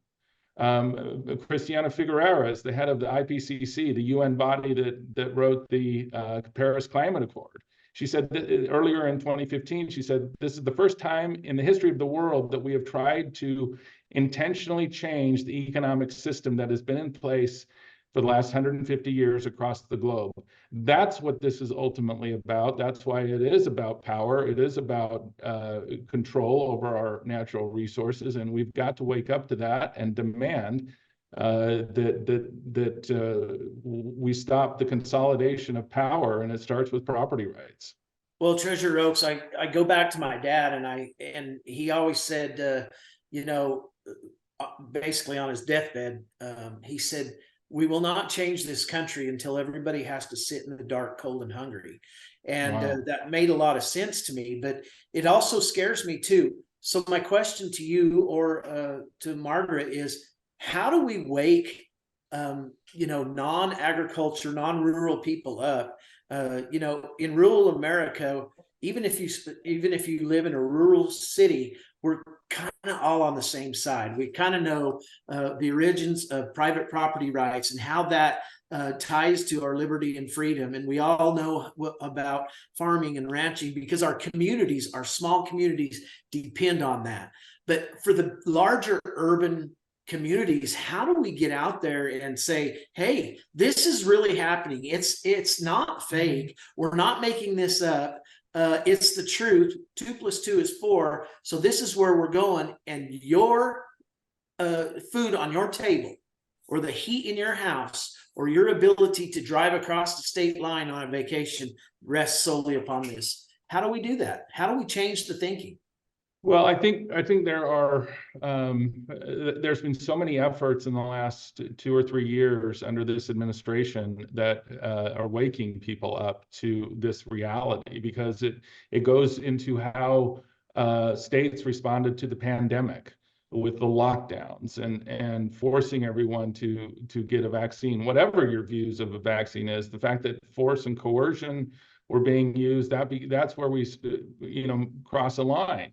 Speaker 4: Christiana Figueres, the head of the IPCC, the UN body that wrote the Paris Climate Accord, she said earlier in 2015, she said, "This is the first time in the history of the world that we have tried to intentionally change the economic system that has been in place for the last 150 years across the globe." That's what this is ultimately about. That's why it is about power. It is about control over our natural resources. And we've got to wake up to that and demand that we stop the consolidation of power, and it starts with property rights.
Speaker 1: Well, Treasurer Oaks, I go back to my dad, and he always said, basically on his deathbed, he said, "We will not change this country until everybody has to sit in the dark, cold, and hungry." And that made a lot of sense to me, but it also scares me too. So my question to you or to Margaret is, how do we wake, non-agriculture, non-rural people up? In rural America, even if you live in a rural city, we're kind of all on the same side. We kind of know the origins of private property rights and how that ties to our liberty and freedom. And we all know about farming and ranching because our communities, our small communities, depend on that. But for the larger urban communities, how do we get out there and say, hey, this is really happening? It's not fake. We're not making this up. It's the truth. 2 + 2 is 4. So this is where we're going. And your food on your table, or the heat in your house, or your ability to drive across the state line on a vacation rests solely upon this. How do we do that? How do we change the thinking?
Speaker 4: Well, I think there are there's been so many efforts in the last 2 or 3 years under this administration that are waking people up to this reality, because it goes into how states responded to the pandemic with the lockdowns and forcing everyone to get a vaccine. Whatever your views of a vaccine is, the fact that force and coercion were being used, that's where we cross a line.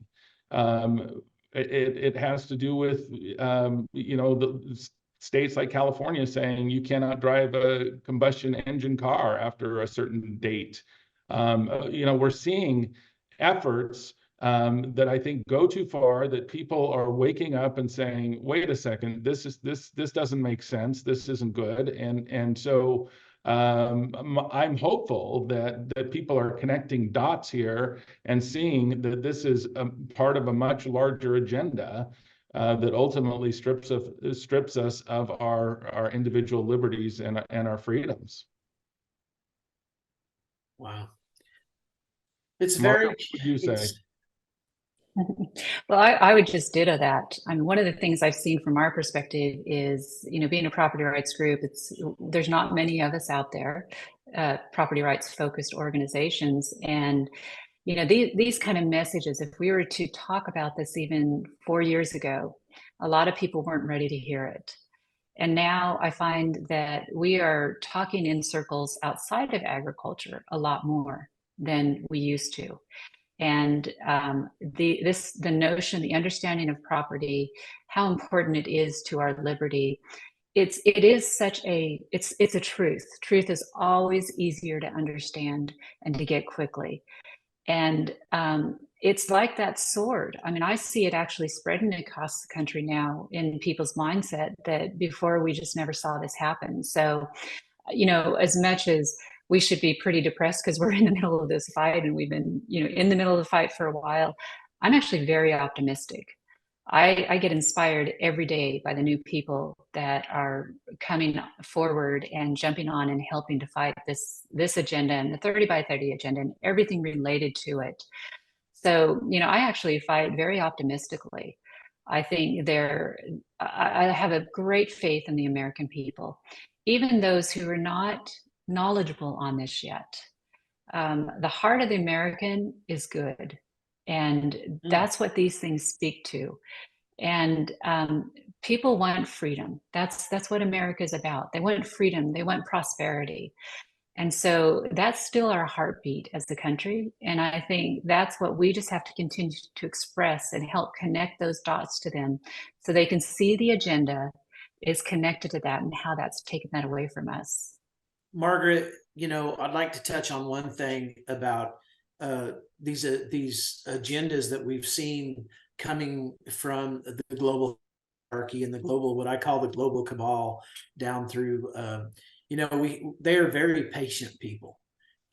Speaker 4: It has to do with the states like California saying you cannot drive a combustion engine car after a certain date. We're seeing efforts that I think go too far, that people are waking up and saying, wait a second, this doesn't make sense, this isn't good. And so I'm hopeful that people are connecting dots here and seeing that this is a part of a much larger agenda that ultimately strips us of our individual liberties and our freedoms.
Speaker 1: Wow. It's
Speaker 4: Marlo,
Speaker 1: very,
Speaker 4: what would you say?
Speaker 3: Well, I would just ditto that. I mean, one of the things I've seen from our perspective is, being a property rights group, there's not many of us out there, property rights focused organizations. And, these kind of messages, if we were to talk about this even 4 years ago, a lot of people weren't ready to hear it. And now I find that we are talking in circles outside of agriculture a lot more than we used to. And the notion, the understanding of property, how important it is to our liberty, it's a truth. Truth is always easier to understand and to get quickly. And it's like that sword. I mean, I see it actually spreading across the country now in people's mindset that before we just never saw this happen. So, as much as we should be pretty depressed because we're in the middle of this fight and we've been, in the middle of the fight for a while, I'm actually very optimistic. I get inspired every day by the new people that are coming forward and jumping on and helping to fight this agenda and the 30 by 30 agenda and everything related to it. So, I actually fight very optimistically. I think I have a great faith in the American people, even those who are not knowledgeable on this yet. The heart of the American is good. And that's what these things speak to. And people want freedom. That's what America is about. They want freedom. They want prosperity. And so that's still our heartbeat as a country. And I think that's what we just have to continue to express and help connect those dots to them so they can see the agenda is connected to that and how that's taken that away from us.
Speaker 1: Margaret, I'd like to touch on one thing about these agendas that we've seen coming from the global hierarchy and the global, what I call the global cabal, down through, they are very patient people.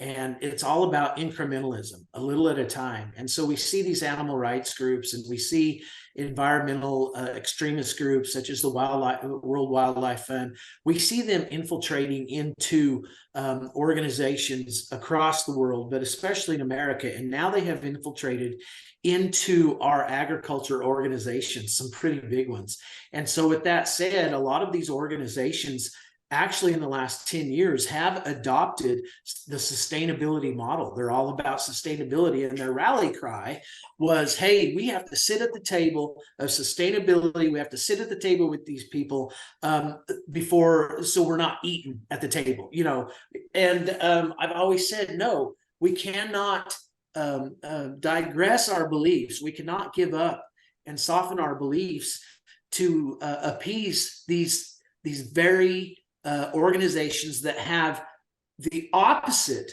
Speaker 1: And it's all about incrementalism, a little at a time. And so we see these animal rights groups and we see environmental extremist groups such as the World Wildlife Fund. We see them infiltrating into organizations across the world, but especially in America. And now they have infiltrated into our agriculture organizations, some pretty big ones. And so with that said, a lot of these organizations actually in the last 10 years have adopted the sustainability model. They're all about sustainability, and their rally cry was, hey, we have to sit at the table of sustainability. We have to sit at the table with these people so we're not eating at the table, And I've always said, no, we cannot digress our beliefs. We cannot give up and soften our beliefs to appease these very organizations that have the opposite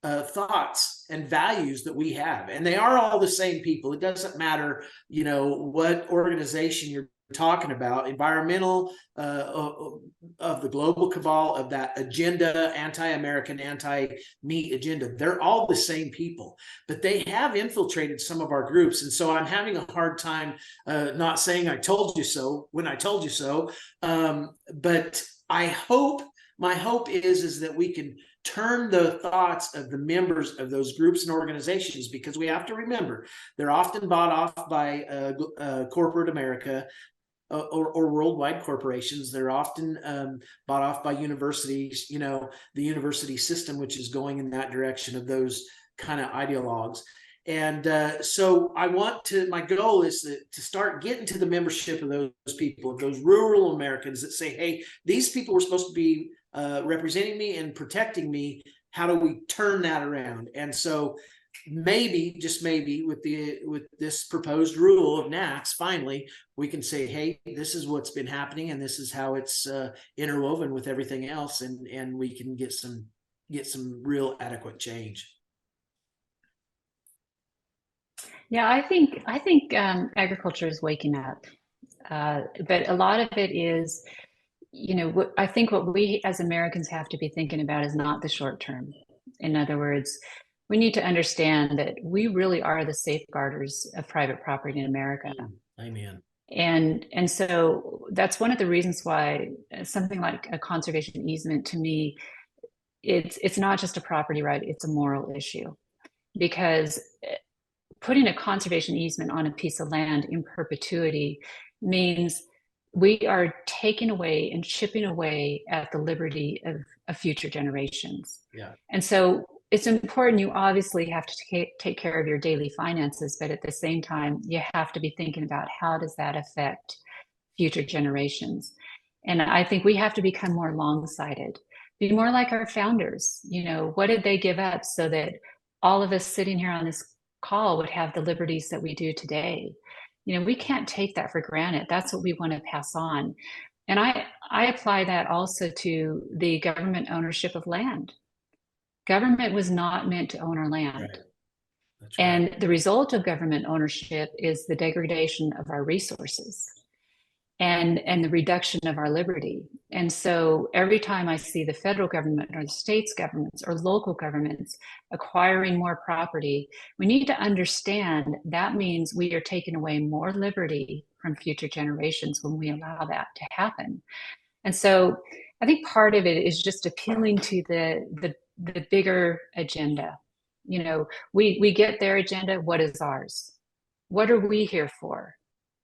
Speaker 1: thoughts and values that we have. And they are all the same people. It doesn't matter, what organization you're talking about, environmental of the global cabal, of that agenda, anti-American, anti-meat agenda. They're all the same people, but they have infiltrated some of our groups. And so I'm having a hard time not saying I told you so when I told you so. But my hope is that we can turn the thoughts of the members of those groups and organizations, because we have to remember they're often bought off by corporate America or worldwide corporations. They're often bought off by universities, the university system, which is going in that direction of those kind of ideologues. And so my goal is to start getting to the membership of those people, of those rural Americans that say, hey, these people were supposed to be representing me and protecting me. How do we turn that around? And so maybe, just maybe, with this proposed rule of NACS, finally we can say, hey, this is what's been happening, and this is how it's interwoven with everything else, and we can get some real adequate change.
Speaker 3: Yeah, I think agriculture is waking up, but a lot of it is, I think what we as Americans have to be thinking about is not the short term. In other words, we need to understand that we really are the safeguarders of private property in America.
Speaker 1: Amen.
Speaker 3: And so that's one of the reasons why something like a conservation easement, to me, it's not just a property right, it's a moral issue, because putting a conservation easement on a piece of land in perpetuity means we are taking away and chipping away at the liberty of future generations.
Speaker 1: Yeah.
Speaker 3: And so it's important. You obviously have to take care of your daily finances, but at the same time, you have to be thinking about how does that affect future generations. And I think we have to become more long-sighted, be more like our founders. What did they give up so that all of us sitting here on this call would have the liberties that we do today? We can't take that for granted. That's what we want to pass on. And I apply that also to the government ownership of land. Government was not meant to own our land.
Speaker 1: Right. That's right.
Speaker 3: And the result of government ownership is the degradation of our resources and the reduction of our liberty. And so every time I see the federal government or the states governments or local governments acquiring more property, we need to understand that means we are taking away more liberty from future generations when we allow that to happen. And so I think part of it is just appealing to the bigger agenda. We get their agenda. What is ours? What are we here for?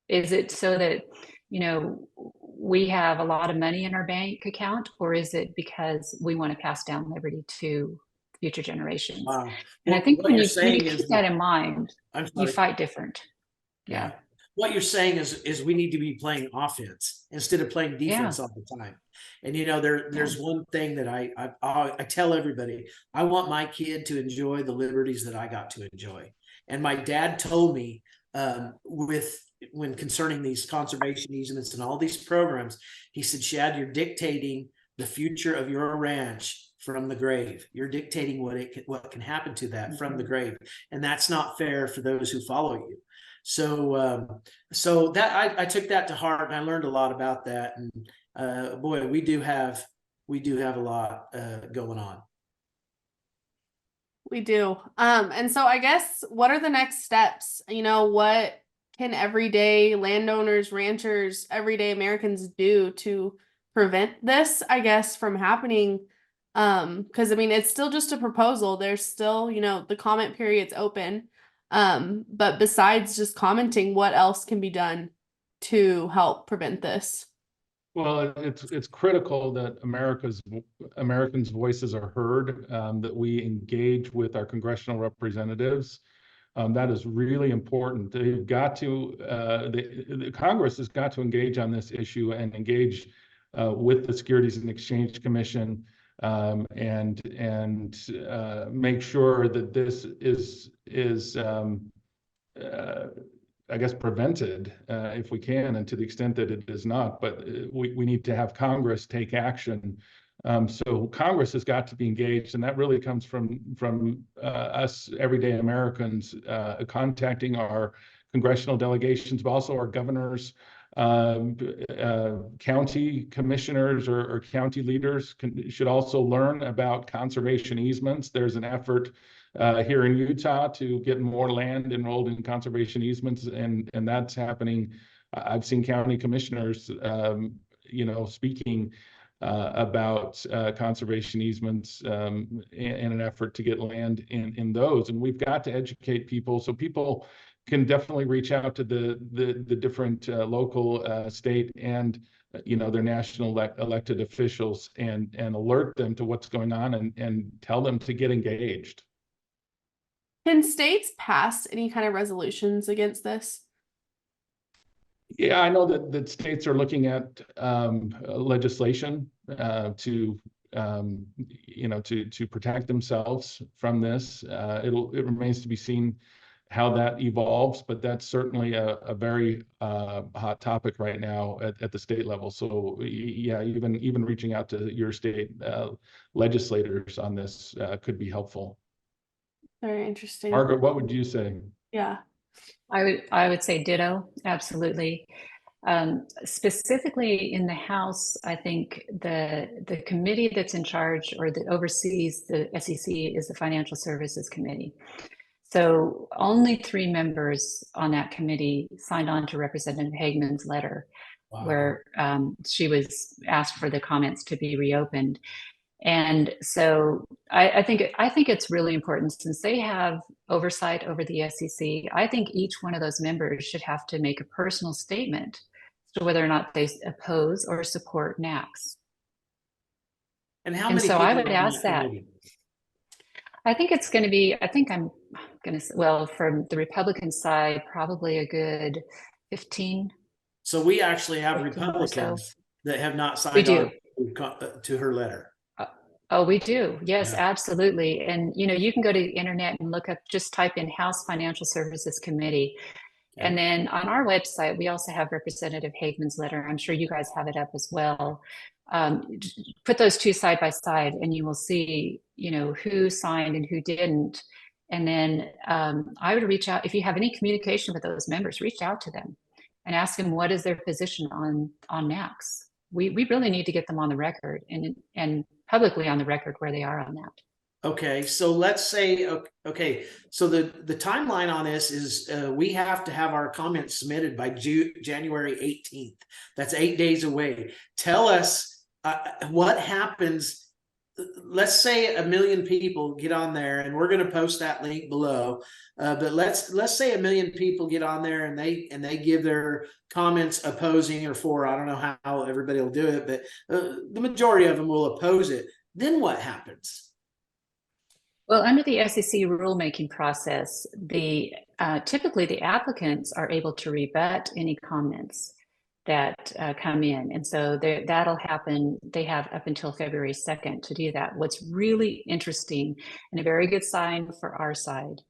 Speaker 3: Is it so that we have a lot of money in our bank account, or is it because we want to pass down liberty to future generations?
Speaker 1: Wow.
Speaker 3: And I think when you
Speaker 1: keep
Speaker 3: that in mind, you fight different. Yeah.
Speaker 1: What you're saying is we need to be playing offense instead of playing defense all the time. And there's one thing that I tell everybody: I want my kid to enjoy the liberties that I got to enjoy. And my dad told me when concerning these conservation easements and all these programs, he said, Shad, you're dictating the future of your ranch from the grave. You're dictating what can happen to that from the grave, and that's not fair for those who follow you. So that I took that to heart, and I learned a lot about that. And boy, we do have a lot going on.
Speaker 2: We do. And so I guess, what are the next steps? What can everyday landowners, ranchers, everyday Americans do to prevent this, I guess, from happening? Because it's still just a proposal. There's still, the comment period's open. But besides just commenting, what else can be done to help prevent this?
Speaker 4: Well, it's critical that Americans' voices are heard, that we engage with our congressional representatives. That is really important. They've got to, the Congress has got to engage on this issue and engage with the Securities and Exchange Commission, and make sure that this is I guess, prevented if we can, and to the extent that it is not. But we need to have Congress take action. So Congress has got to be engaged, and that really comes from us everyday Americans contacting our congressional delegations, but also our governors, County commissioners or county leaders should also learn about conservation easements. There's an effort here in Utah to get more land enrolled in conservation easements, and that's happening. I've seen county commissioners, speaking about conservation easements in an effort to get land in those. And we've got to educate people, so people can definitely reach out to the different local, state, and their national elected officials, and alert them to what's going on, and tell them to get engaged.
Speaker 2: Can states pass any kind of resolutions against this?
Speaker 4: Yeah, I know that states are looking at legislation to protect themselves from this. It remains to be seen how that evolves, but that's certainly a very hot topic right now at the state level. So yeah, even reaching out to your state legislators on this could be helpful.
Speaker 2: Very interesting.
Speaker 4: Margaret, what would you say?
Speaker 2: Yeah.
Speaker 3: I would say ditto, absolutely. Specifically in the House, I think the committee that's in charge or that oversees the SEC is the Financial Services Committee. So only 3 members on that committee signed on to Representative Hageman's letter. Wow. Where she was asked for the comments to be reopened. And so I think it's really important, since they have oversight over the SEC. I think each one of those members should have to make a personal statement as to whether or not they oppose or support NACS.
Speaker 1: And how many?
Speaker 3: So I would ask that. I think it's going to be, from the Republican side, probably a good 15.
Speaker 1: So we actually have Republicans that have not signed on to her letter.
Speaker 3: Oh, we do. Yes, yeah. Absolutely. And, you can go to the internet and look up, just type in House Financial Services Committee. Okay. And then on our website, we also have Representative Hageman's letter. I'm sure you guys have it up as well. Put those 2 side by side and you will see, who signed and who didn't. And then I would reach out, if you have any communication with those members, reach out to them and ask them what is their position on NACS. We really need to get them on the record and publicly on the record where they are on that.
Speaker 1: Okay, so let's say, okay, so the timeline on this is we have to have our comments submitted by January 18th. That's 8 days away. Tell us what happens. Let's say 1 million people get on there, and we're going to post that link below. But let's say 1 million people get on there and they give their comments opposing or for. I don't know how everybody will do it, but the majority of them will oppose it. Then what happens?
Speaker 3: Well, under the SEC rulemaking process, typically the applicants are able to rebut any comments that come in. And so that'll happen. They have up until February 2nd to do that. What's really interesting and a very good sign for our side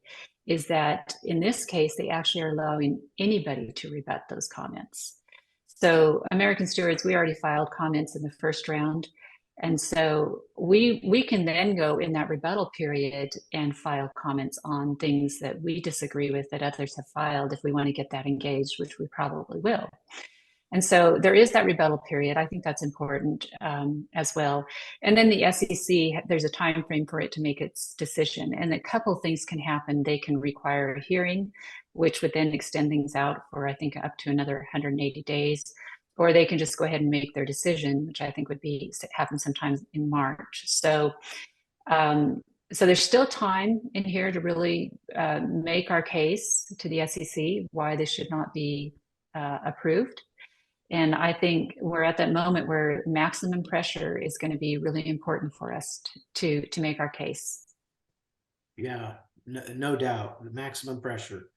Speaker 3: is that in this case, they actually are allowing anybody to rebut those comments. So American Stewards, we already filed comments in the first round. And so we can then go in that rebuttal period and file comments on things that we disagree with that others have filed if we want to get that engaged, which we probably will. And so there is that rebuttal period. I think that's important as well. And then the SEC, there's a time frame for it to make its decision. And a couple of things can happen. They can require a hearing, which would then extend things out for, I think, up to another 180 days. Or they can just go ahead and make their decision, which I think would happen sometime in March. So there's still time in here to really make our case to the SEC why this should not be approved. And I think we're at that moment where maximum pressure is going to be really important for us to make our case.
Speaker 1: Yeah, no doubt, the maximum pressure.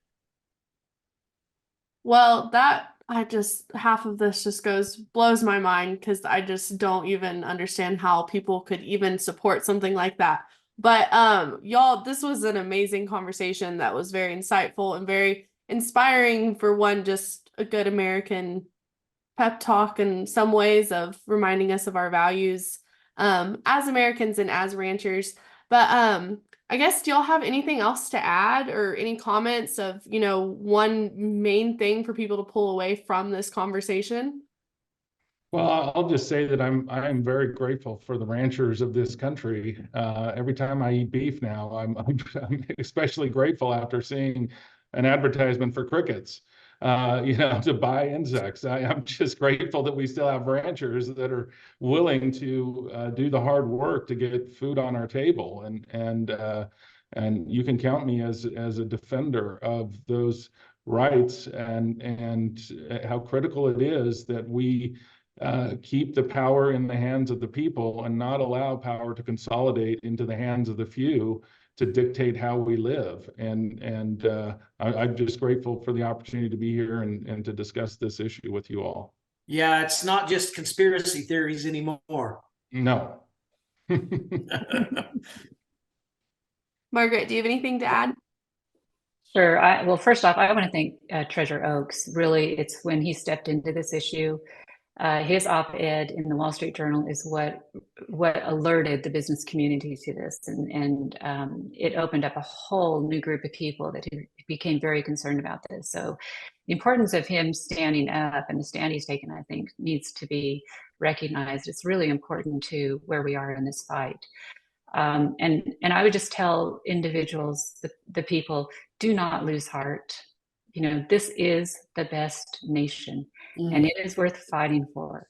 Speaker 2: Well, half of this just blows my mind, because I just don't even understand how people could even support something like that. But y'all, this was an amazing conversation that was very insightful and very inspiring for one, just a good American pep talk in some ways of reminding us of our values as Americans and as ranchers. But I guess, do y'all have anything else to add or any comments of, one main thing for people to pull away from this conversation?
Speaker 4: Well, I'll just say that I'm very grateful for the ranchers of this country. Every time I eat beef now, I'm especially grateful after seeing an advertisement for crickets, to buy insects. I'm just grateful that we still have ranchers that are willing to do the hard work to get food on our table, and you can count me as a defender of those rights and how critical it is that we keep the power in the hands of the people and not allow power to consolidate into the hands of the few to dictate how we live. I'm just grateful for the opportunity to be here and to discuss this issue with you all.
Speaker 1: Yeah, it's not just conspiracy theories anymore.
Speaker 4: No.
Speaker 2: Margaret, do you have anything to add?
Speaker 3: Sure. Well, first off, I want to thank Treasurer Oaks. Really, it's when he stepped into this issue. His op-ed in the Wall Street Journal is what alerted the business community to this, and it opened up a whole new group of people that became very concerned about this. So the importance of him standing up and the stand he's taken, I think, needs to be recognized. It's really important to where we are in this fight. And I would just tell individuals, the people, do not lose heart. This is the best nation, and it is worth fighting for.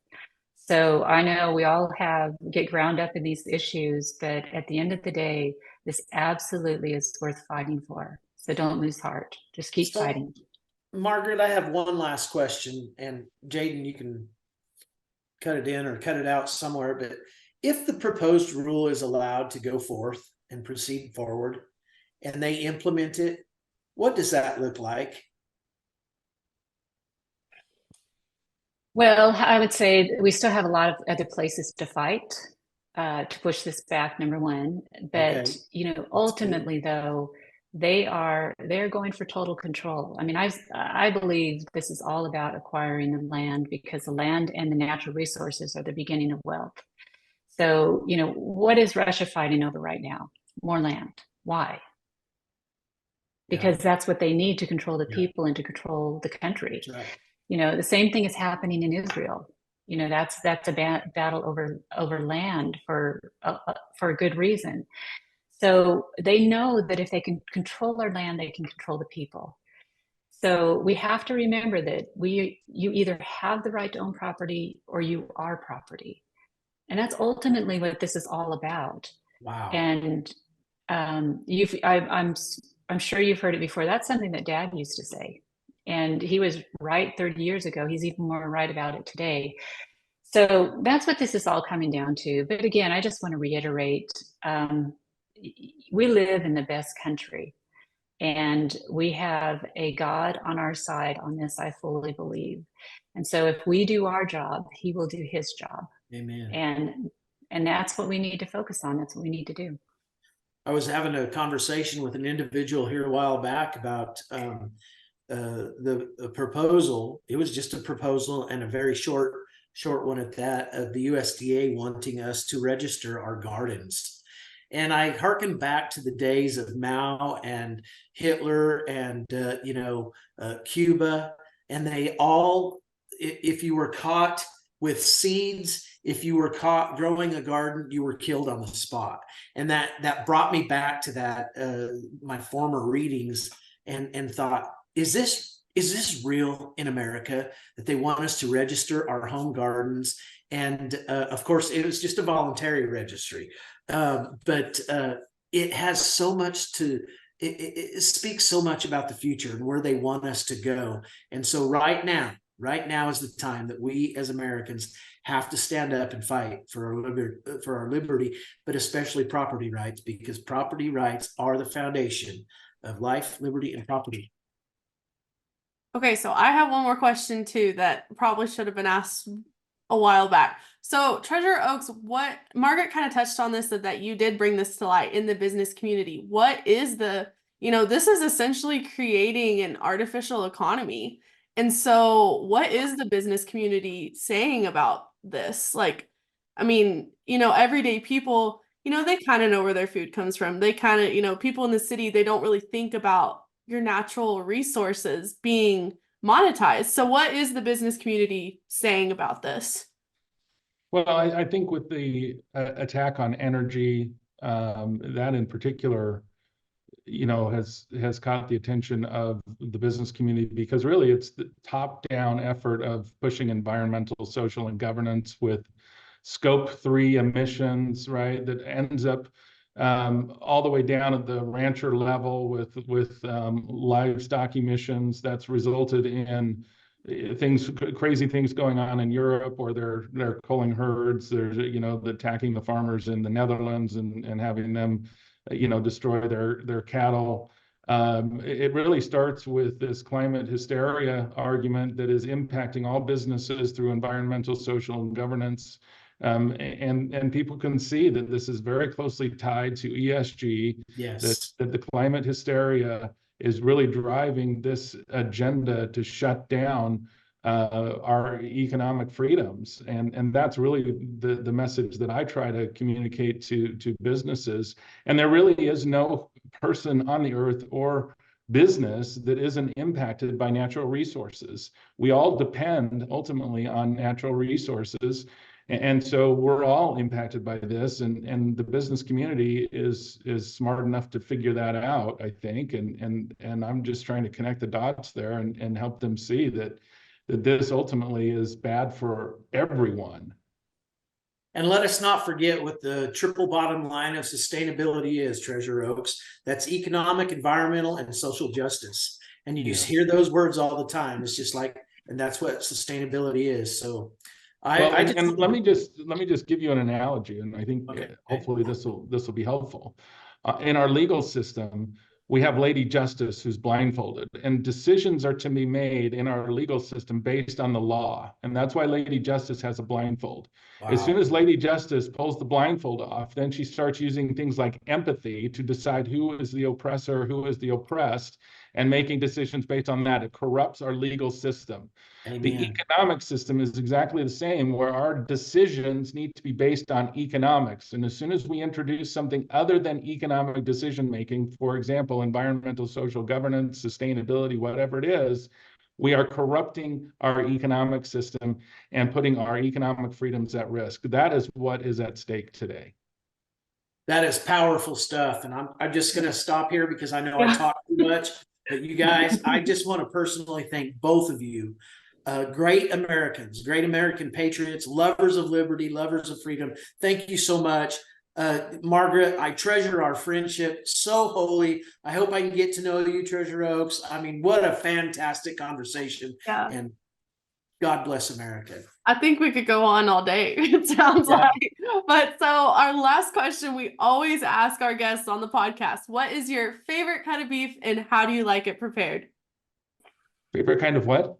Speaker 3: So I know we all get ground up in these issues, but at the end of the day, this absolutely is worth fighting for. So don't lose heart. Just keep fighting.
Speaker 1: Margaret, I have one last question, and Jaden, you can cut it in or cut it out somewhere, but if the proposed rule is allowed to go forth and proceed forward and they implement it, what does that look like?
Speaker 3: Well, I would say we still have a lot of other places to fight to push this back, number one. But, ultimately, though, they're going for total control. I mean, I believe this is all about acquiring the land, because the land and the natural resources are the beginning of wealth. So, what is Russia fighting over right now? More land. Why? Because that's what they need to control the people and to control the country.
Speaker 1: Right.
Speaker 3: The same thing is happening in Israel. That's a battle over land for a good reason. So they know that if they can control our land, they can control the people. So we have to remember that you either have the right to own property or you are property. And that's ultimately what this is all about.
Speaker 1: Wow.
Speaker 3: And I'm sure you've heard it before. That's something that Dad used to say. And he was right 30 years ago. He's even more right about it today. So that's what this is all coming down to. But again, I just want to reiterate, we live in the best country. And we have a God on our side on this, I fully believe. And so if we do our job, he will do his job.
Speaker 1: Amen.
Speaker 3: And that's what we need to focus on. That's what we need to do.
Speaker 1: I was having a conversation with an individual here a while back about the proposal. It was just a proposal, and a very short one at that, of the USDA wanting us to register our gardens. And I hearken back to the days of Mao and Hitler and Cuba, and they all, if you were caught with seeds, if you were caught growing a garden, you were killed on the spot. And that brought me back to that my former readings, and thought, is this real in America, that they want us to register our home gardens? And of course, it was just a voluntary registry, but it has so much to. It speaks so much about the future and where they want us to go. And so right now is the time that we as Americans have to stand up and fight for our liberty, but especially property rights, because property rights are the foundation of life, liberty, and property.
Speaker 2: Okay, so I have one more question too that probably should have been asked a while back. So Treasurer Oaks, what Margaret kind of touched on this, that you did bring this to light in the business community. What is this is essentially creating an artificial economy. And so what is the business community saying about this? Like, I mean, everyday people, they kind of know where their food comes from. They kind of, people in the city, they don't really think about your natural resources being monetized. So what is the business community saying about this?
Speaker 4: Well, I think with the attack on energy, that in particular, has caught the attention of the business community, because really it's the top-down effort of pushing environmental, social, and governance with Scope 3 emissions, right? That ends up all the way down at the rancher level with livestock emissions. That's resulted in crazy things going on in Europe, where they're culling herds. There's attacking the farmers in the Netherlands and having them destroy their cattle. It really starts with this climate hysteria argument that is impacting all businesses through environmental, social, and governance. And people can see that this is very closely tied to ESG.
Speaker 1: Yes.
Speaker 4: That the climate hysteria is really driving this agenda to shut down our economic freedoms. And that's really the message that I try to communicate to businesses. And there really is no person on the earth or business that isn't impacted by natural resources. We all depend ultimately on natural resources. And so we're all impacted by this, and the business community is smart enough to figure that out, I think. And I'm just trying to connect the dots there and help them see that this ultimately is bad for everyone.
Speaker 1: And let us not forget what the triple bottom line of sustainability is, Treasure Oaks. That's economic, environmental, and social justice. And you just hear those words all the time. It's just like, and that's what sustainability is. So
Speaker 4: let me just give you an analogy, and I think hopefully this will be helpful. In our legal system, we have Lady Justice who's blindfolded, and decisions are to be made in our legal system based on the law, and that's why Lady Justice has a blindfold. Wow. As soon as Lady Justice pulls the blindfold off, then she starts using things like empathy to decide who is the oppressor, who is the oppressed, and making decisions based on that. It corrupts our legal system. Amen. The economic system is exactly the same, where our decisions need to be based on economics. And as soon as we introduce something other than economic decision making, for example, environmental, social governance, sustainability, whatever it is, we are corrupting our economic system and putting our economic freedoms at risk. That is what is at stake today.
Speaker 1: That is powerful stuff. And I'm just going to stop here because I know I talk too much. But you guys, I just want to personally thank both of you. Great Americans, great American patriots, lovers of liberty, lovers of freedom. Thank you so much. Margaret, I treasure our friendship so wholly. I hope I can get to know you, Treasure Oaks. I mean, what a fantastic conversation. Yeah. And God bless America.
Speaker 2: I think we could go on all day, it sounds like. But so our last question we always ask our guests on the podcast: what is your favorite cut of beef and how do you like it prepared?
Speaker 4: Favorite kind of what?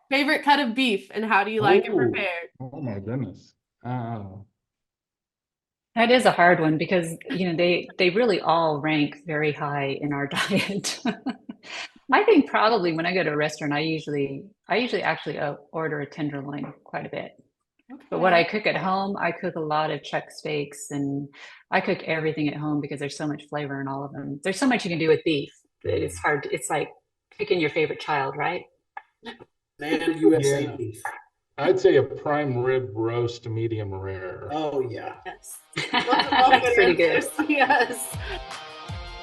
Speaker 2: Favorite cut of beef and how do you like it prepared?
Speaker 4: Oh my goodness.
Speaker 3: That is a hard one because, they really all rank very high in our diet. I think probably when I go to a restaurant, I usually actually order a tenderloin quite a bit. Okay. But what I cook at home, I cook a lot of chuck steaks, and I cook everything at home because there's so much flavor in all of them. There's so much you can do with beef. It's hard. It's like picking your favorite child, right?
Speaker 1: Man, USA beef.
Speaker 4: I'd say a prime rib roast, medium rare.
Speaker 1: Oh, yeah.
Speaker 2: Yes. That's pretty good. Yes.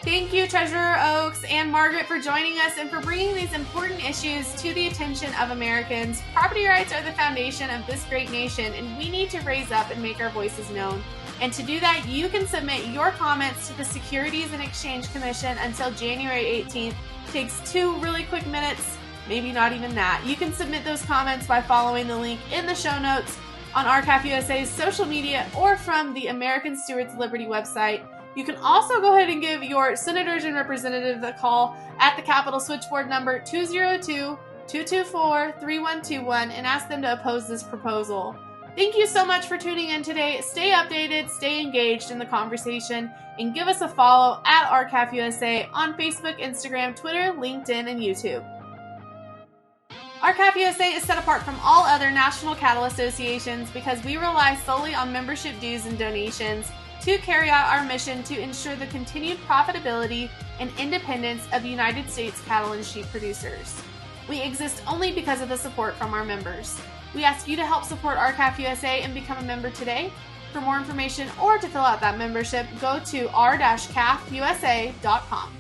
Speaker 2: Thank you, Treasurer Oaks and Margaret, for joining us and for bringing these important issues to the attention of Americans. Property rights are the foundation of this great nation, and we need to raise up and make our voices known. And to do that, you can submit your comments to the Securities and Exchange Commission until January 18th. It takes 2 really quick minutes, maybe not even that. You can submit those comments by following the link in the show notes on RCAF USA's social media or from the American Stewards Liberty website. You can also go ahead and give your senators and representatives a call at the Capitol switchboard number 202-224-3121 and ask them to oppose this proposal. Thank you so much for tuning in today. Stay updated, stay engaged in the conversation, and give us a follow at RCAF USA on Facebook, Instagram, Twitter, LinkedIn, and YouTube. RCAF USA is set apart from all other national cattle associations because we rely solely on membership dues and donations to carry out our mission to ensure the continued profitability and independence of United States cattle and sheep producers. We exist only because of the support from our members. We ask you to help support RCAF USA and become a member today. For more information or to fill out that membership, go to r-cafusa.com.